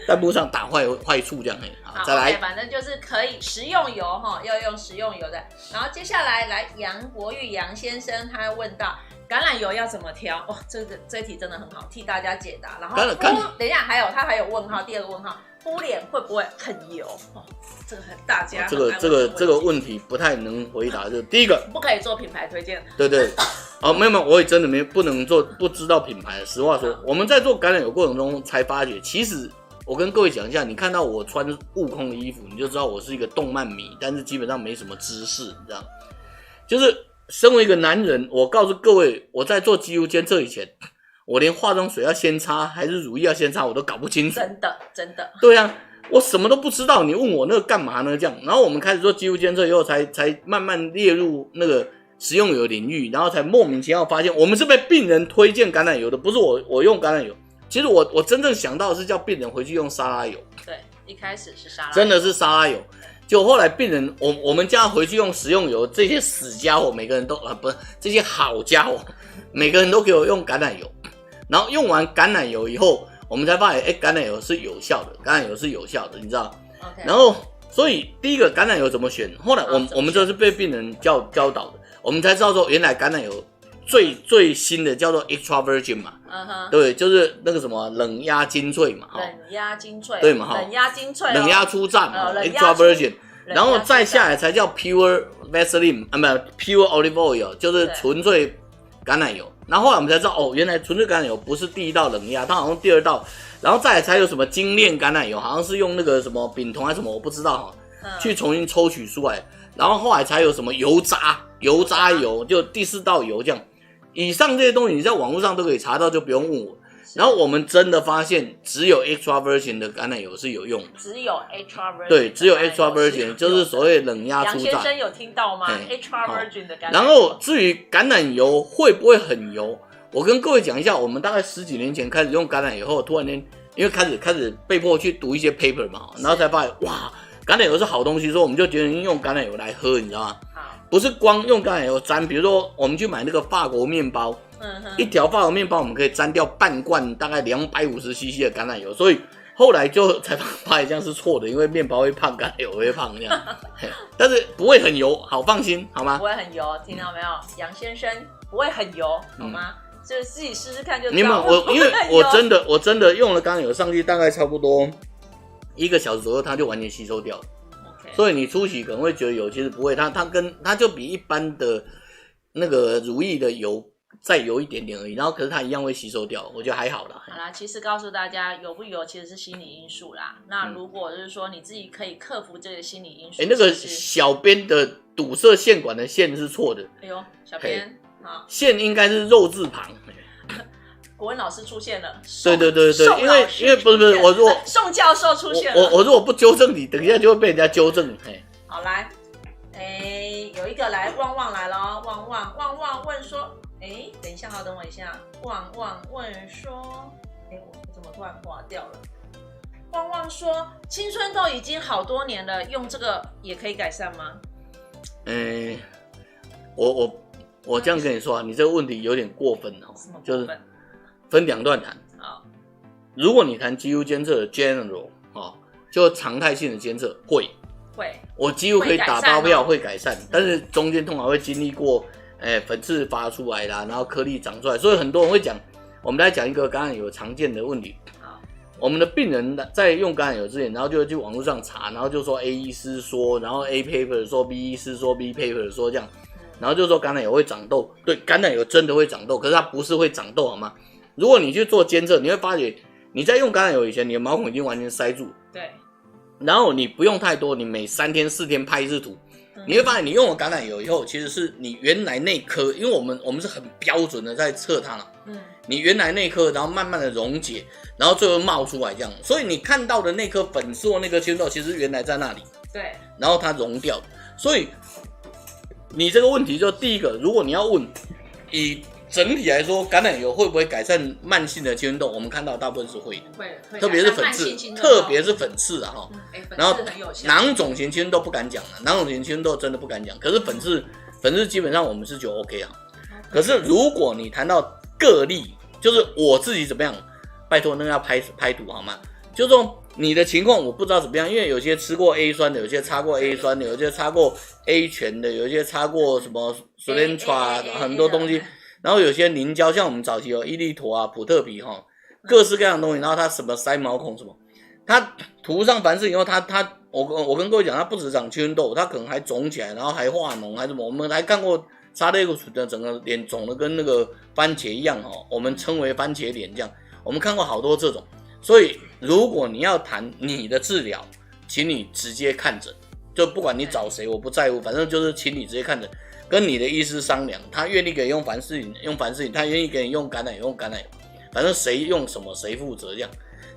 弹幕上打坏处这样。好，再来。反正就是可以食用油要用食用油的。然后接下来杨国玉杨先生他问到橄榄油要怎么挑？哇，这一题真的很好，替大家解答。然后等一下他还有问号，第二个问号。敷脸会不会很油？这个大家这个问题不太能回答。就第一个，不可以做品牌推荐。对，没有，我也真的不能做，不知道品牌。实话说，我们在做橄榄油过程中才发觉，其实我跟各位讲一下，你看到我穿悟空的衣服，你就知道我是一个动漫迷，但是基本上没什么知识，你知道？就是身为一个男人，我告诉各位，我在做肌肤监测以前。我连化妆水要先擦还是乳液要先擦我都搞不清楚，真的。对啊，我什么都不知道，你问我那个干嘛呢？这样，然后我们开始做肌肤监测以后才慢慢列入那个食用油领域，然后才莫名其妙发现我们是被病人推荐橄榄油的，不是我用橄榄油。其实我真正想到的是叫病人回去用沙拉油。对，一开始是沙拉油，真的是沙拉油。就后来病人，我们叫他回去用食用油，这些死家伙每个人都不是这些好家伙，每个人都给我用橄榄油。然后用完橄榄油以后，我们才发现，橄榄油是有效的，你知道？ Okay. 然后，所以第一个橄榄油怎么选？后来我们这是被病人教导的，我们才知道说，原来橄榄油最新的叫做 extra virgin 嘛，对，就是那个什么冷压精粹嘛，冷压精粹，对嘛，冷压精粹，冷压初榨嘛 ，extra virgin， 然后再下来才叫 pure Vaseline， pure olive oil， 就是纯粹橄榄油。然后后来我们才知道，原来纯粹橄榄油不是第一道冷压，它好像第二道，然后再来才有什么精炼橄榄油，好像是用那个什么丙酮还是什么，我不知道去重新抽取出来，然后后来才有什么油渣油，就第4道油这样。以上这些东西你在网络上都可以查到，就不用问我。然后我们真的发现，只有 extra virgin 的橄榄油是有用的，只有 extra virgin， 对，只有 extra virgin 就是所谓冷压初榨。杨先生有听到吗 ？extra virgin 的橄榄油。然后至于橄榄油会不会很油，我跟各位讲一下，我们大概10几年前开始用橄榄油后，突然间因为开始被迫去读一些 paper 嘛，然后才发现哇，橄榄油是好东西，所以我们就决定用橄榄油来喝，你知道吗？不是光用橄榄油沾，比如说我们去买那个法国面包，一条法国面包我们可以沾掉半罐大概250cc 的橄榄油，所以后来就才发现这样是错的，因为面包会胖，橄榄油会胖这样，但是不会很油，好放心好吗？不会很油，听到没有？杨先生不会很油，好吗？就自己试试看就知道。你们因为我真的用了橄榄油上去，大概差不多1个小时左右，它就完全吸收掉了。所以你初期可能会觉得油，其实不会，它就比一般的那个乳液的油再油一点点而已，然后可是它一样会吸收掉，我觉得还好啦。好啦，其实告诉大家，油不油其实是心理因素啦。那如果就是说你自己可以克服这个心理因素，那个小边的堵塞线管的线是错的。哎呦，小边好，线应该是肉字旁。国文老师出现了，对，因为不是我如果宋教授出现了，我如果不纠正你，等一下就会被人家纠正。好来，有一个来旺旺来了，旺旺问说，等一下哈，等我一下，旺旺问说，我怎么突然划掉了？旺旺说，青春痘已经好多年了，用这个也可以改善吗？我这样跟你说啊，你这个问题有点过分哦，就是分2段谈。如果你谈肌肤监测的 general 就常态性的监测会，我几乎可以打包票会改善，但是中间通常会经历过粉刺发出来啦，然后颗粒长出来，所以很多人会讲，我们来讲一个橄榄油常见的问题。我们的病人在用橄榄油之前，然后就会去网络上查，然后就说 A 医师说，然后 A paper 说 B 医师说 B paper 说这样，然后就说橄榄油会长痘。对，橄榄油真的会长痘，可是它不是会长痘好吗？如果你去做监测，你会发觉你在用橄榄油以前，你的毛孔已经完全塞住。对。然后你不用太多，你每3天4天拍一次图，你会发现你用了橄榄油以后，其实是你原来那颗，因为我们是很标准的在测它嘛。你原来那颗，然后慢慢的溶解，然后最后冒出来这样，所以你看到的那颗粉色那颗青痘，其实原来在那里。对。然后它溶掉，所以你这个问题就第一个，如果你要问以整体来说，橄榄油会不会改善慢性的青春痘？我们看到大部分是会的，会特别是粉刺，特别是粉刺啊哈。然后囊肿型青春痘不敢讲了，囊肿型青春痘真的不敢讲。可是粉刺基本上我们是觉得 OK 啊。可是如果你谈到个例，就是我自己怎么样，拜托那个要拍图好吗？就是说你的情况我不知道怎么样，因为有些吃过 A 酸的，有些擦过 A 酸的，有些擦过 A 醛的，有些擦过什么 Solentra 很多东西。然后有些凝胶，像我们早期有伊利妥啊、普特皮各式各样的东西，然后它什么塞毛孔什么，它涂上凡士以后，我跟各位讲，它不止长青春痘，它可能还肿起来，然后还化脓还什么，我们还看过沙类固醇的整个脸肿的跟那个番茄一样我们称为番茄脸这样，我们看过好多这种。所以如果你要谈你的治疗，请你直接看诊，就不管你找谁我不在乎，反正就是请你直接看诊，跟你的医师商量，他愿意给你用凡士林，他愿意给你用橄榄油，反正谁用什么谁负责这样。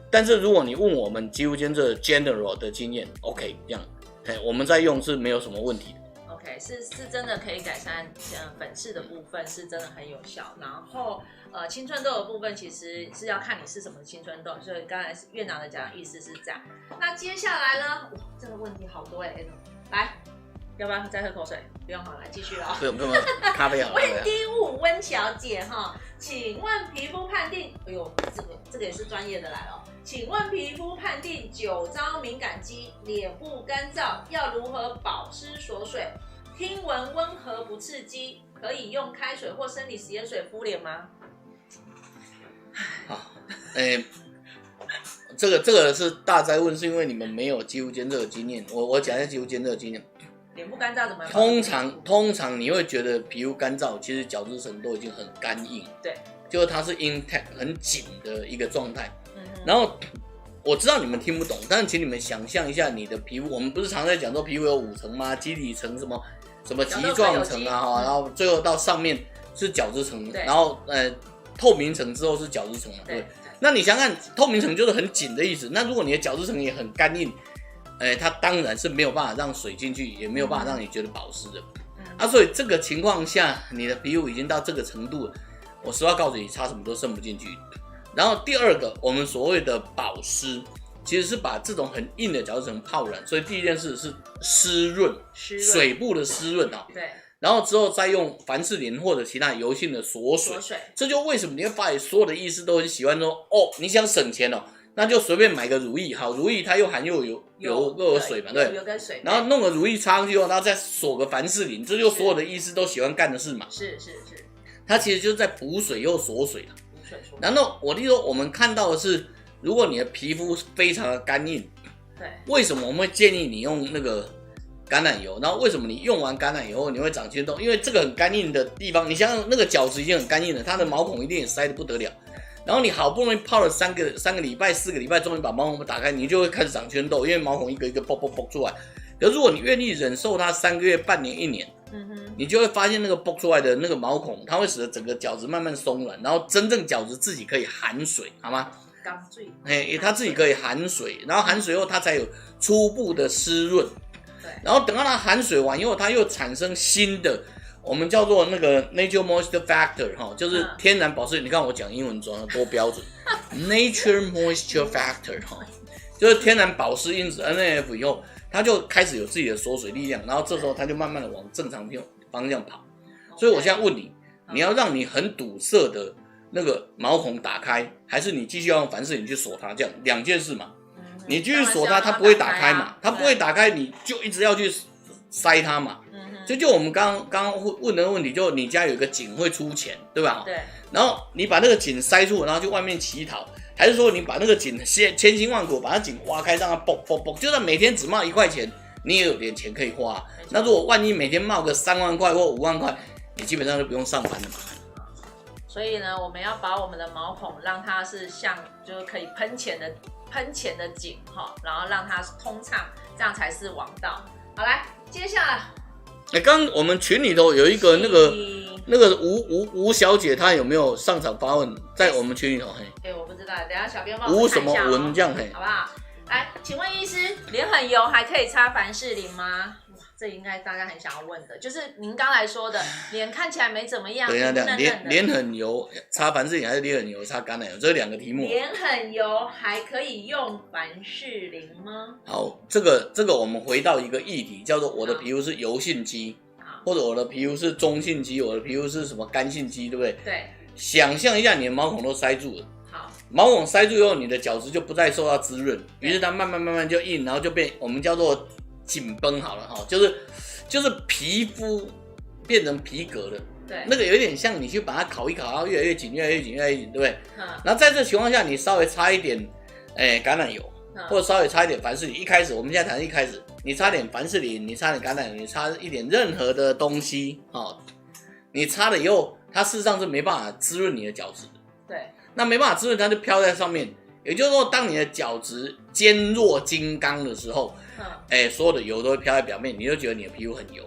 但是如果你问我们肌肤监测 general 的经验 ，OK 这样，我们在用是没有什么问题的。OK， 是真的可以改善粉刺的部分，是真的很有效。然后青春痘的部分其实是要看你是什么青春痘，所以刚才院长的讲的意思是这样。那接下来呢，这个问题好多来。要不要再喝口水？不用好，来继续了。不用，咖啡好了。温迪雾温小姐请问皮肤判定，哎呦，这个也是专业的来了。请问皮肤判定酒糟敏感肌，脸部干燥，要如何保湿锁水？听闻温和不刺激，可以用开水或生理食盐水敷脸吗？好，这个是大哉问，是因为你们没有肌肤监测的经验。我讲一下肌肤监测的经验。脸部干燥怎么样？通常你会觉得皮肤干燥，其实角质层都已经很干硬，对，就是它是 intact 很紧的一个状态。然后我知道你们听不懂，但是请你们想象一下你的皮肤，我们不是常在讲说皮肤有5层吗？基底层什么棘状层啊，然后最后到上面是角质层，然后透明层之后是角质层嘛，对。那你想想看，透明层就是很紧的意思。那如果你的角质层也很干硬，它当然是没有办法让水进去，也没有办法让你觉得保湿的。所以这个情况下，你的皮肤已经到这个程度了，我实话告诉你，擦什么都渗不进去。然后第二个，我们所谓的保湿，其实是把这种很硬的角质层泡软。所以第一件事是湿润，水部的湿润啊。对。然后之后再用凡士林或者其他油性的锁水，这就为什么你会发现所有的医师都很喜欢说，哦，你想省钱哦，那就随便买个乳液，好，乳液它又含又有水嘛，对，有跟水，然后弄个乳液擦上去后，然后再锁个凡士林，这就所有的医师都喜欢干的事嘛。是，它其实就是在补水又锁水啦。然后我就说，我们看到的是，如果你的皮肤非常的干硬，对，为什么我们会建议你用那个橄榄油？然后为什么你用完橄榄油后你会长青痘？因为这个很干硬的地方，你想想那个角质已经很干硬了，它的毛孔一定也塞得不得了。然后你好不容易泡了3个礼拜、4个礼拜，终于把毛孔打开，你就会开始长青痘，因为毛孔一个一个爆出来。可是如果你愿意忍受它3个月、半年、1年，你就会发现那个爆出来的那个毛孔，它会使得整个角质慢慢松软，然后真正角质自己可以含水，好吗？它自己可以含水，然后含水后它才有初步的湿润。然后等到它含水完以后，它又产生新的，我们叫做那个 Nature Moisture Factor 就是天然保湿。你看我讲英文装的多标准，Nature Moisture Factor 就是天然保湿因子 NAF 以后，它就开始有自己的锁水力量，然后这时候它就慢慢的往正常方向跑。所以我现在问你，你要让你很堵塞的那个毛孔打开，还是你继续要用凡士林去锁它？这样2件事嘛。你继续锁它，它不会打开嘛？它不会打开，你就一直要去塞它嘛。就我们刚刚问的问题，就你家有一个井会出钱，对吧？对。然后你把那个井塞住，然后去外面乞讨，还是说你把那个井千辛万苦把那井挖开，让它啵啵啵，就算每天只冒1块钱，你也有点钱可以花。那如果万一每天冒个3万块或5万块，你基本上就不用上班了嘛。所以呢，我们要把我们的毛孔让它是像就是可以喷钱的井然后让它通畅，这样才是王道。好，来，接下来，刚我们群里头有一个那个吴小姐，她有没有上场发问？在我们群里头，我不知道，等一下小编帮我看一下。吴什么文这样，好不好？来，请问医师，脸很油还可以擦凡士林吗？这应该大家很想要问的，就是您刚才说的，脸看起来没怎么样，等一下，脸很油，擦凡士林还是脸很油擦橄榄油？这2个题目。脸很油还可以用凡士林吗？好，这个我们回到一个议题，叫做我的皮肤是油性肌，或者我的皮肤是中性肌，我的皮肤是什么干性肌，对不对？对。想象一下，你的毛孔都塞住了。好。毛孔塞住以后，你的角质就不再受到滋润，于是它慢慢就硬，然后就变我们叫做紧绷好了就是皮肤变成皮革了。对，那个有点像你去把它烤一烤，然后越来越紧，对不对？然后在这情况下，你稍微擦一点橄榄油，或者稍微擦一点凡士林。一开始我们现在谈一开始，你擦点凡士林，你擦点橄榄油，你擦一点任何的东西你擦了以后，它事实上是没办法滋润你的角质的。对，那没办法滋润，它就飘在上面。也就是说，当你的角质坚若金刚的时候，所有的油都会飘在表面，你就觉得你的皮肤很油。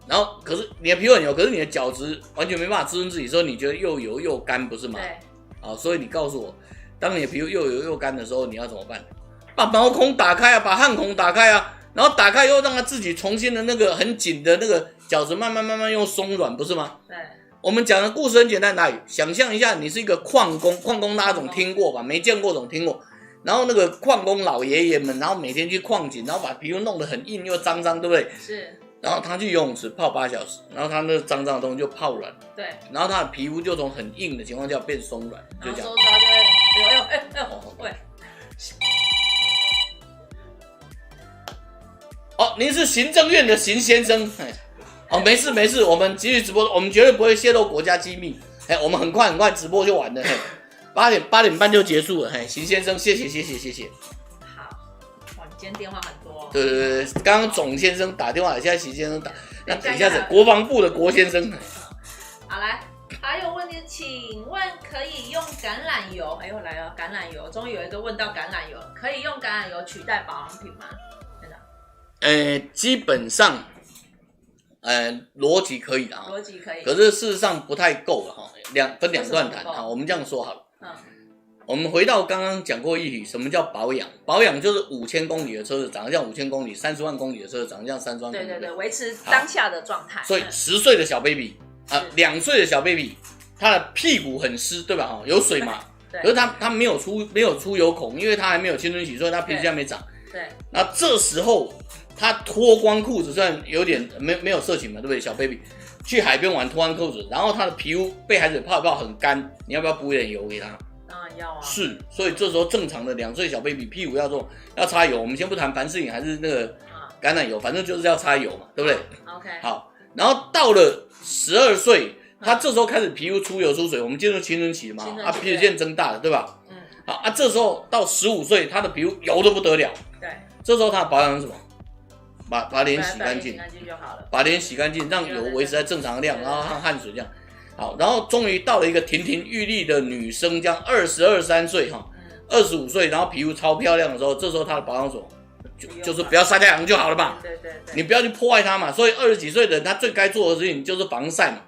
然后，可是你的皮肤很油，可是你的角质完全没办法滋润自己，所以你觉得又油又干，不是吗？对。所以你告诉我，当你的皮肤又油又干的时候，你要怎么办？把毛孔打开啊，把汗孔打开啊，然后打开以后，让它自己重新的那个很紧的那个角质慢慢又松软，不是吗？对。我们讲的故事很简单，哪里？想象一下，你是一个矿工大家总听过吧？没见过总听过。然后那个矿工老爷爷们，然后每天去矿井，然后把皮肤弄得很硬又脏，对不对？是。然后他去游泳池泡8小时，然后他那脏的东西就泡软。对。然后他的皮肤就从很硬的情况下变松软，就这样。您是行政院的邢先生。没事，我们继续直播，我们绝对不会泄露国家机密。我们很快直播就完了，8点半就结束了。邢先生，谢谢。好，哇，你今天电话很多。对，刚刚总先生打电话，现在邢先生打，那等一下是国防部的国先生。好，来，还有问题，请问可以用橄榄油？来了，橄榄油，终于有一个问到橄榄油，可以用橄榄油取代保养品吗？真的？基本上。逻辑可以的逻辑可以，可是事实上不太够了哈，分两段谈哈，我们这样说好了。我们回到刚刚讲过议题，什么叫保养？保养就是5000公里的车子长得像5000公里，30万公里的车子长得像30万公里。对，维持当下的状态。所以10岁的小 baby 2岁的小 baby， 他的屁股很湿，对吧？有水嘛。可是他没有出油孔，因为他还没有青春期，所以他皮肤还没长。对。那这时候他脱光裤子，虽然有点没有色情嘛，对不对？小 baby 去海边玩脱光裤子，然后他的皮肤被海水泡一泡很干，你要不要补一点油给他？当然要啊。是，所以这时候正常的2岁小 baby 屁股要擦油，我们先不谈凡士林还是那个橄榄油，反正就是要擦油嘛，对不对 ？OK。好，然后到了12岁。他这时候开始皮肤出油出水，我们进入青春期了嘛，皮肤渐增大了，对吧？好这时候到15岁，他的皮肤油得不得了。对。这时候他的保养是什么？把脸洗干净，就好了。把脸洗干净，让油维持在正常的量，然后和汗水这样。好，然后终于到了一个亭亭玉立的女生，这样22、23岁25岁，然后皮肤超漂亮的时候，这时候他的保养什么？就是不要晒太阳就好了嘛。对。你不要去破坏它嘛。所以20几岁的人，他最该做的事情就是防晒嘛。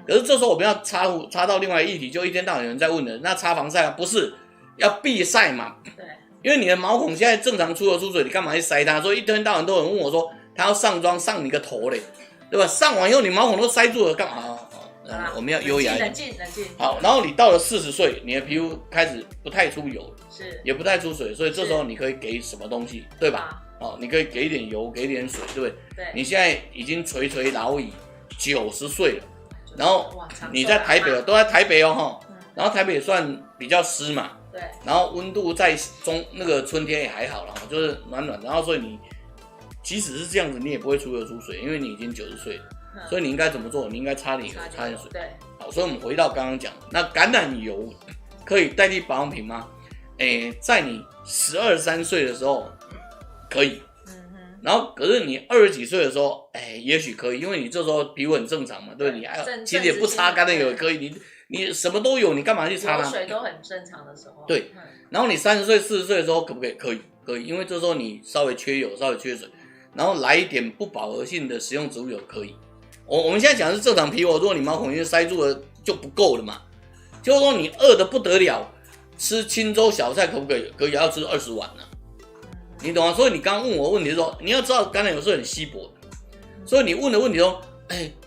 可是这时候我们要插到另外一个议题，就一天到晚有人在问的，那擦防晒不是要避晒嘛？对，因为你的毛孔现在正常出油出水，你干嘛去塞它？所以一天到晚都有人问我说，他要上妆上你个头嘞，对吧？上完以后你毛孔都塞住了，干嘛？我们要优雅一点，冷静。好，然后你到了40岁，你的皮肤开始不太出油，也不太出水，所以这时候你可以给什么东西，对吧？你可以给一点油，给一点水，对不对？对。你现在已经垂垂老矣，90岁了。然后你在台北都在台北然后台北也算比较湿嘛，对，然后温度在那个春天也还好了，就是暖暖，然后所以你即使是这样子，你也不会出油出水，因为你已经90岁了，所以你应该怎么做？你应该擦点油，擦点水。对，好，所以我们回到刚刚讲，那橄榄油可以代替保养品吗？在你12、13岁的时候可以。然后，可是你20几岁的时候，也许可以，因为你这时候皮肤很正常嘛，对不对？你其实也不擦橄榄油也可以，你什么都有，你干嘛去擦它？水都很正常的时候。对，然后你30岁、40岁的时候可不可以？可以，因为这时候你稍微缺油，稍微缺水，然后来一点不饱和性的食用植物油可以。我们现在讲的是正常皮肤，如果你毛孔已经塞住了就不够了嘛。就是说你饿得不得了，吃清粥小菜可不可以？可以，要吃20碗呢。你懂吗？所以你刚刚问我的问题是说，你要知道橄榄油是很稀薄的，所以你问的问题说，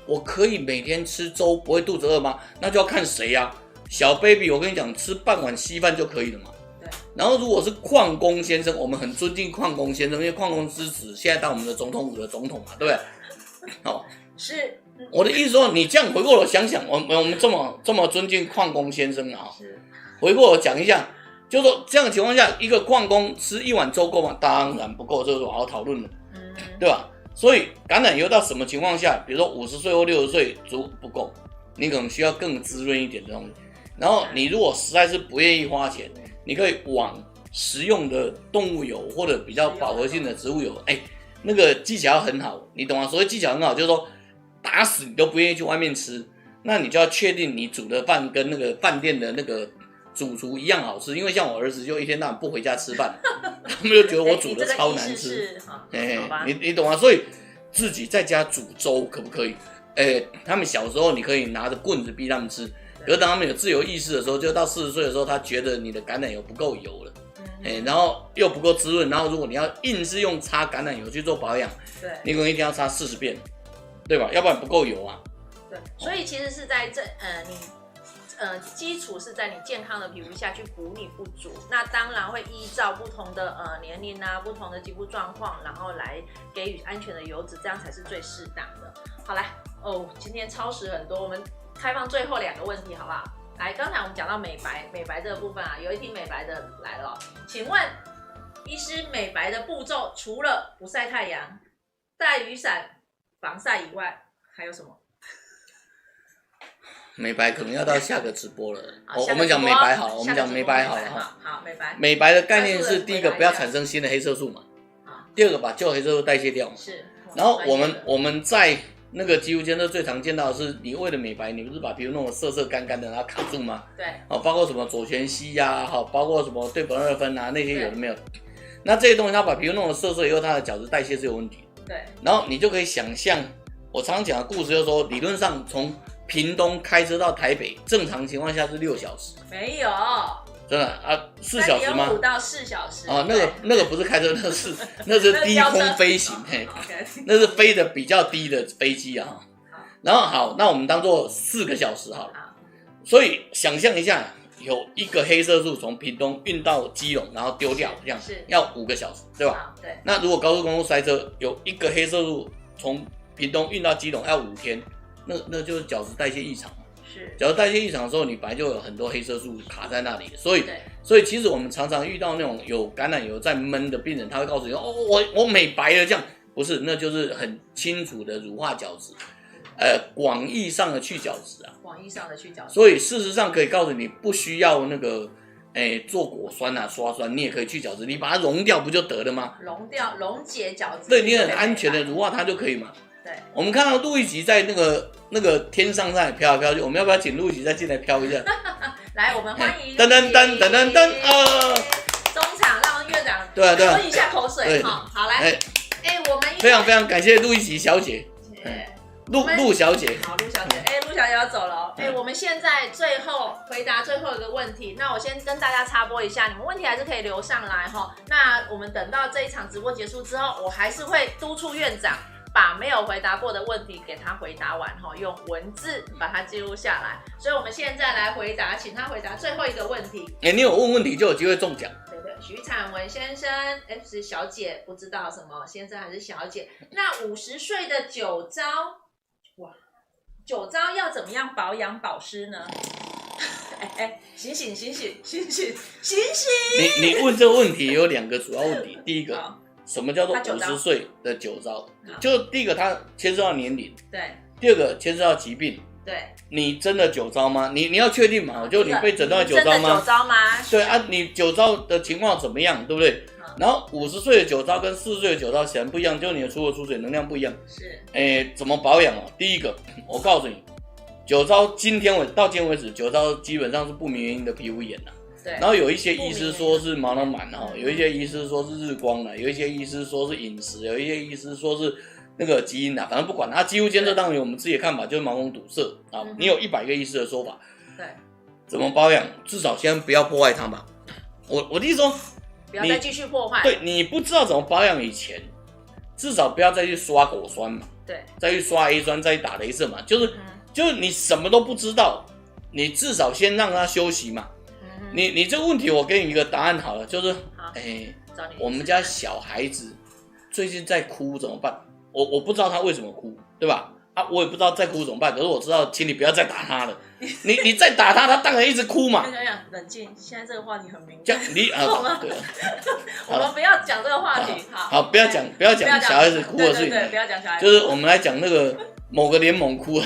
我可以每天吃粥不会肚子饿吗？那就要看谁啊。小 baby， 我跟你讲，吃半碗稀饭就可以了嘛。对。然后如果是矿工先生，我们很尊敬矿工先生，因为矿工之子现在当我们的总统府的总统嘛，对不对？好，是。我的意思说，你这样回过头想想，我们这么尊敬矿工先生啊，回过头讲一下。就是说这样的情况下，一个矿工吃1碗粥够吗？当然不够，这是好好讨论的，对吧？所以橄榄油到什么情况下，比如说50岁或60岁不够，你可能需要更滋润一点的东西。然后你如果实在是不愿意花钱，你可以往食用的动物油或者比较饱和性的植物油，那个技巧很好，你懂吗？所谓技巧很好，就是说打死你都不愿意去外面吃，那你就要确定你煮的饭跟那个饭店的那个主厨一样好吃，因为像我儿子就一天到晚不回家吃饭，他们就觉得我煮的超难吃。你懂吗？所以自己在家煮粥可不可以？他们小时候你可以拿着棍子逼他们吃，可是当他们有自由意识的时候，就到40岁的时候，他觉得你的橄榄油不够油了，然后又不够滋润，然后如果你要硬是用擦橄榄油去做保养，你可能一天要擦40遍，对吧？要不然不够油啊。对，所以其实是在基础是在你健康的皮肤下去补你不足，那当然会依照不同的年龄啊、不同的肌肤状况，然后来给予安全的油脂，这样才是最适当的。好，来今天超时很多，我们开放最后2个问题，好不好？来，刚才我们讲到美白这个部分啊，有一题美白的来了，请问医师美白的步骤除了不晒太阳、带雨伞、防晒以外，还有什么？美白可能要到下个直播了。我们讲美白好了，我们讲美白好了哈。好，美白。美白的概念是第一个不要产生新的黑色素嘛，第二个把旧黑色素代谢掉嘛。是。然后我们在那个肌肤监测最常见到的是，你为了美白，你不是把皮肤弄得涩涩干干的，然后卡住吗？对。包括什么左旋烯呀，包括什么对苯二酚啊，那些有的没有。那这些东西它把皮肤弄得涩涩以后，它的角质代谢是有问题。对。然后你就可以想象我常讲的故事就是说，理论上从屏东开车到台北，正常情况下是6小时。没有，真的啊，4小时吗？3.5到4小时。哦，那个不是开车，那是低空飞行，嘿，那是飞得比较低的飞机啊。然后好，那我们当做4个小时好了。所以想象一下，有一个黑色素从屏东运到基隆，然后丢掉，这样要5个小时，对吧？对。那如果高速公路塞车，有一个黑色素从屏东运到基隆要5天，那就是角质代谢异常。是，角质代谢异常的时候，你本来就有很多黑色素卡在那里，所以其实我们常常遇到那种有感染有在闷的病人，他会告诉你哦，我美白了，这样不是，那就是很清楚的乳化角质，广义上的去角质啊，广义上的去角质。所以事实上可以告诉你，不需要那个做果酸啊、刷酸，你也可以去角质，你把它溶掉不就得了吗？溶解角质，对，你很安全的乳化它就可以嘛。对，我们看到陆一吉在那个天上在飘来飘去，我们要不要请陆一吉再进来飘一下？来，我们欢迎噔噔噔噔噔噔中场让院长吞一下口水哈。好来，我们非常非常感谢陆一吉小姐，陆小姐，好，陆小姐，陆小姐要走了。我们现在最后回答最后一个问题，那我先跟大家插播一下，你们问题还是可以留上来哈。那我们等到这一场直播结束之后，我还是会督促院长把没有回答过的问题给他回答完哈，用文字把它记录下来。所以我们现在来回答，请他回答最后一个问题。你有问问题就有机会中奖。对对，徐产文先生，是小姐，不知道什么先生还是小姐。那50岁的酒糟，哇，酒糟要怎么样保养保湿呢？醒醒！你问这个问题有2个主要问题，第一个。什么叫做50岁的酒糟？就第一个，它牵涉到年龄；对，第二个牵涉到疾病。对，你真的酒糟吗？你要确定嘛？就你被诊断酒糟吗？真的酒糟吗？对啊，你酒糟的情况怎么样，对不对？然后50岁的酒糟跟40岁的酒糟显然不一样，就你的出水能量不一样。是，怎么保养哦？第一个，我告诉你，酒糟到今天为止，酒糟基本上是不明原因的皮肤炎了。然后有一些医师说是毛囊螨哈，有一些医师说是日光了，有一些医师说是饮食，有一些医师说是那个基因啦，反正不管它，肌肤监测当然有我们自己的看法，就是毛孔堵塞啊。你有100个医师的说法，对，怎么保养？至少先不要破坏它嘛。我的意思说，不要再继续破坏。对，你不知道怎么保养以前，至少不要再去刷果酸嘛，对，再去刷 A 酸，再去打雷射嘛，就是你什么都不知道，你至少先让它休息嘛。你这个问题我给你一个答案好了，就是我们家小孩子最近在哭怎么办？我不知道他为什么哭，对吧？啊，我也不知道再哭怎么办，可是我知道，请你不要再打他了。你再打他，他当然一直哭嘛。冷静，现在这个话题很敏感。对，我们不要讲这个话题。好，不要讲小孩子哭的事情。对，不要讲小孩子。就是我们来讲那个某个联盟哭。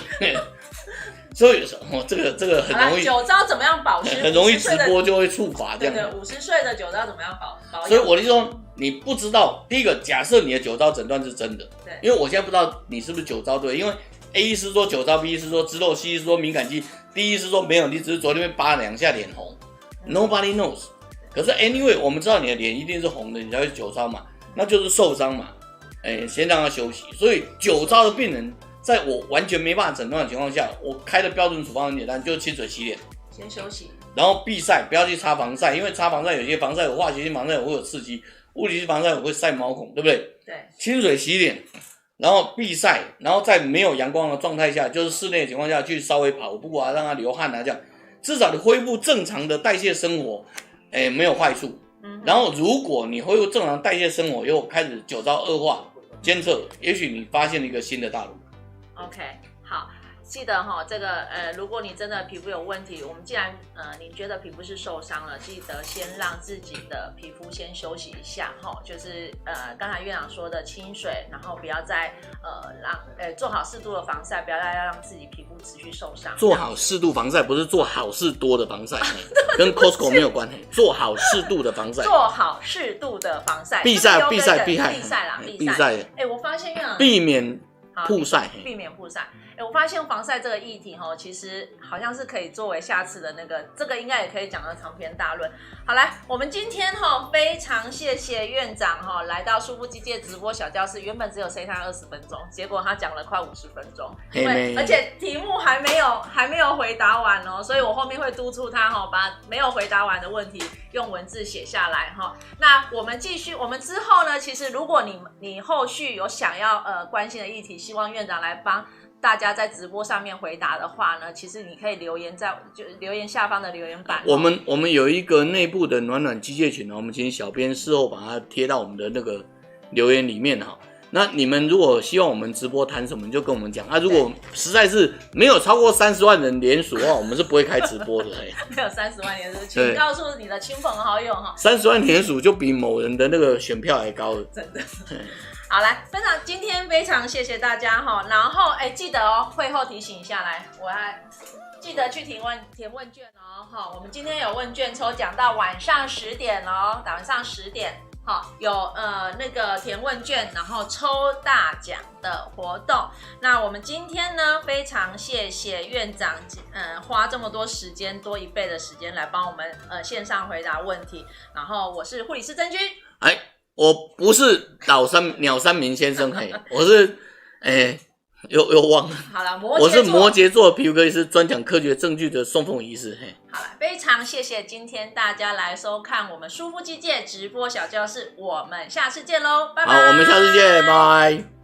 所以这个很容易，酒糟怎么样保湿？很容易直播就会触发这样。对，50岁的酒糟怎么样保养？所以我就说，你不知道，第一个，假设你的酒糟诊断是真的，对，因为我现在不知道你是不是酒糟，对，因为 A 医师说酒糟 ，B 医师说脂漏，C 医师说敏感肌，D 医师说没有，你只是昨天被扒2下脸红 ，Nobody knows。可是 anyway， 我们知道你的脸一定是红的，你才会酒糟嘛，那就是受伤嘛，先让他休息。所以酒糟的病人，在我完全没办法诊断的情况下，我开的标准处方很简单，就是清水洗脸，先休息，然后避晒，不要去擦防晒，因为擦防晒有些防晒有化学性防晒会有刺激，物理性防晒会晒毛孔，对不对？对，清水洗脸，然后避晒，然后在没有阳光的状态下，就是室内的情况下去稍微跑步啊，让它流汗啊，这样至少你恢复正常的代谢生活，没有坏处。然后如果你恢复正常代谢生活又开始酒糟恶化，监测，也许你发现了一个新的大陆。OK， 好，记得哈，这个如果你真的皮肤有问题，我们既然你觉得皮肤是受伤了，记得先让自己的皮肤先休息一下哈，就是刚才院长说的清水，然后不要再做好适度的防晒，不要再让自己皮肤持续受伤。做好适度防晒，不是做好事多的防晒，跟 Costco 没有关系。做好适度的防晒，做好适度的防晒，避晒啦，避晒。我发现院长避免曝晒，避免曝晒。我发现防晒这个议题其实好像是可以作为下次的这个应该也可以讲到长篇大论。好，来，我们今天非常谢谢院长来到舒肤机械直播小教室，原本只有 say time 20分钟，结果他讲了快50分钟，而且题目还没有回答完所以我后面会督促他把没有回答完的问题用文字写下来那我们继续，我们之后呢，其实如果你后续有想要关心的议题，希望院长来帮大家在直播上面回答的话呢，其实你可以留言就留言下方的留言板。我们有一个内部的暖暖机械群我们请小编事后把它贴到我们的那个留言里面那你们如果希望我们直播谈什么，你就跟我们讲如果实在是没有超过30万人连署的话，我们是不会开直播的。没有30万连署，请告诉你的亲朋好友30万连署就比某人的那个选票还高了，真的。好，来，今天非常谢谢大家然后记得会后提醒一下来，我还记得去填问卷我们今天有问卷抽奖到晚上10点晚上10点有那个填问卷，然后抽大奖的活动。那我们今天呢，非常谢谢院长花这么多时间，多1倍的时间来帮我们线上回答问题。然后我是护理师曾君，我不是鸟山明先生我是又忘了。好了，我是摩羯座的皮肤科医师，专讲科学证据的宋凤医师。好了，非常谢谢今天大家来收看我们舒肤机械直播小教室，我们下次见喽，拜拜。好，我们下次见，拜。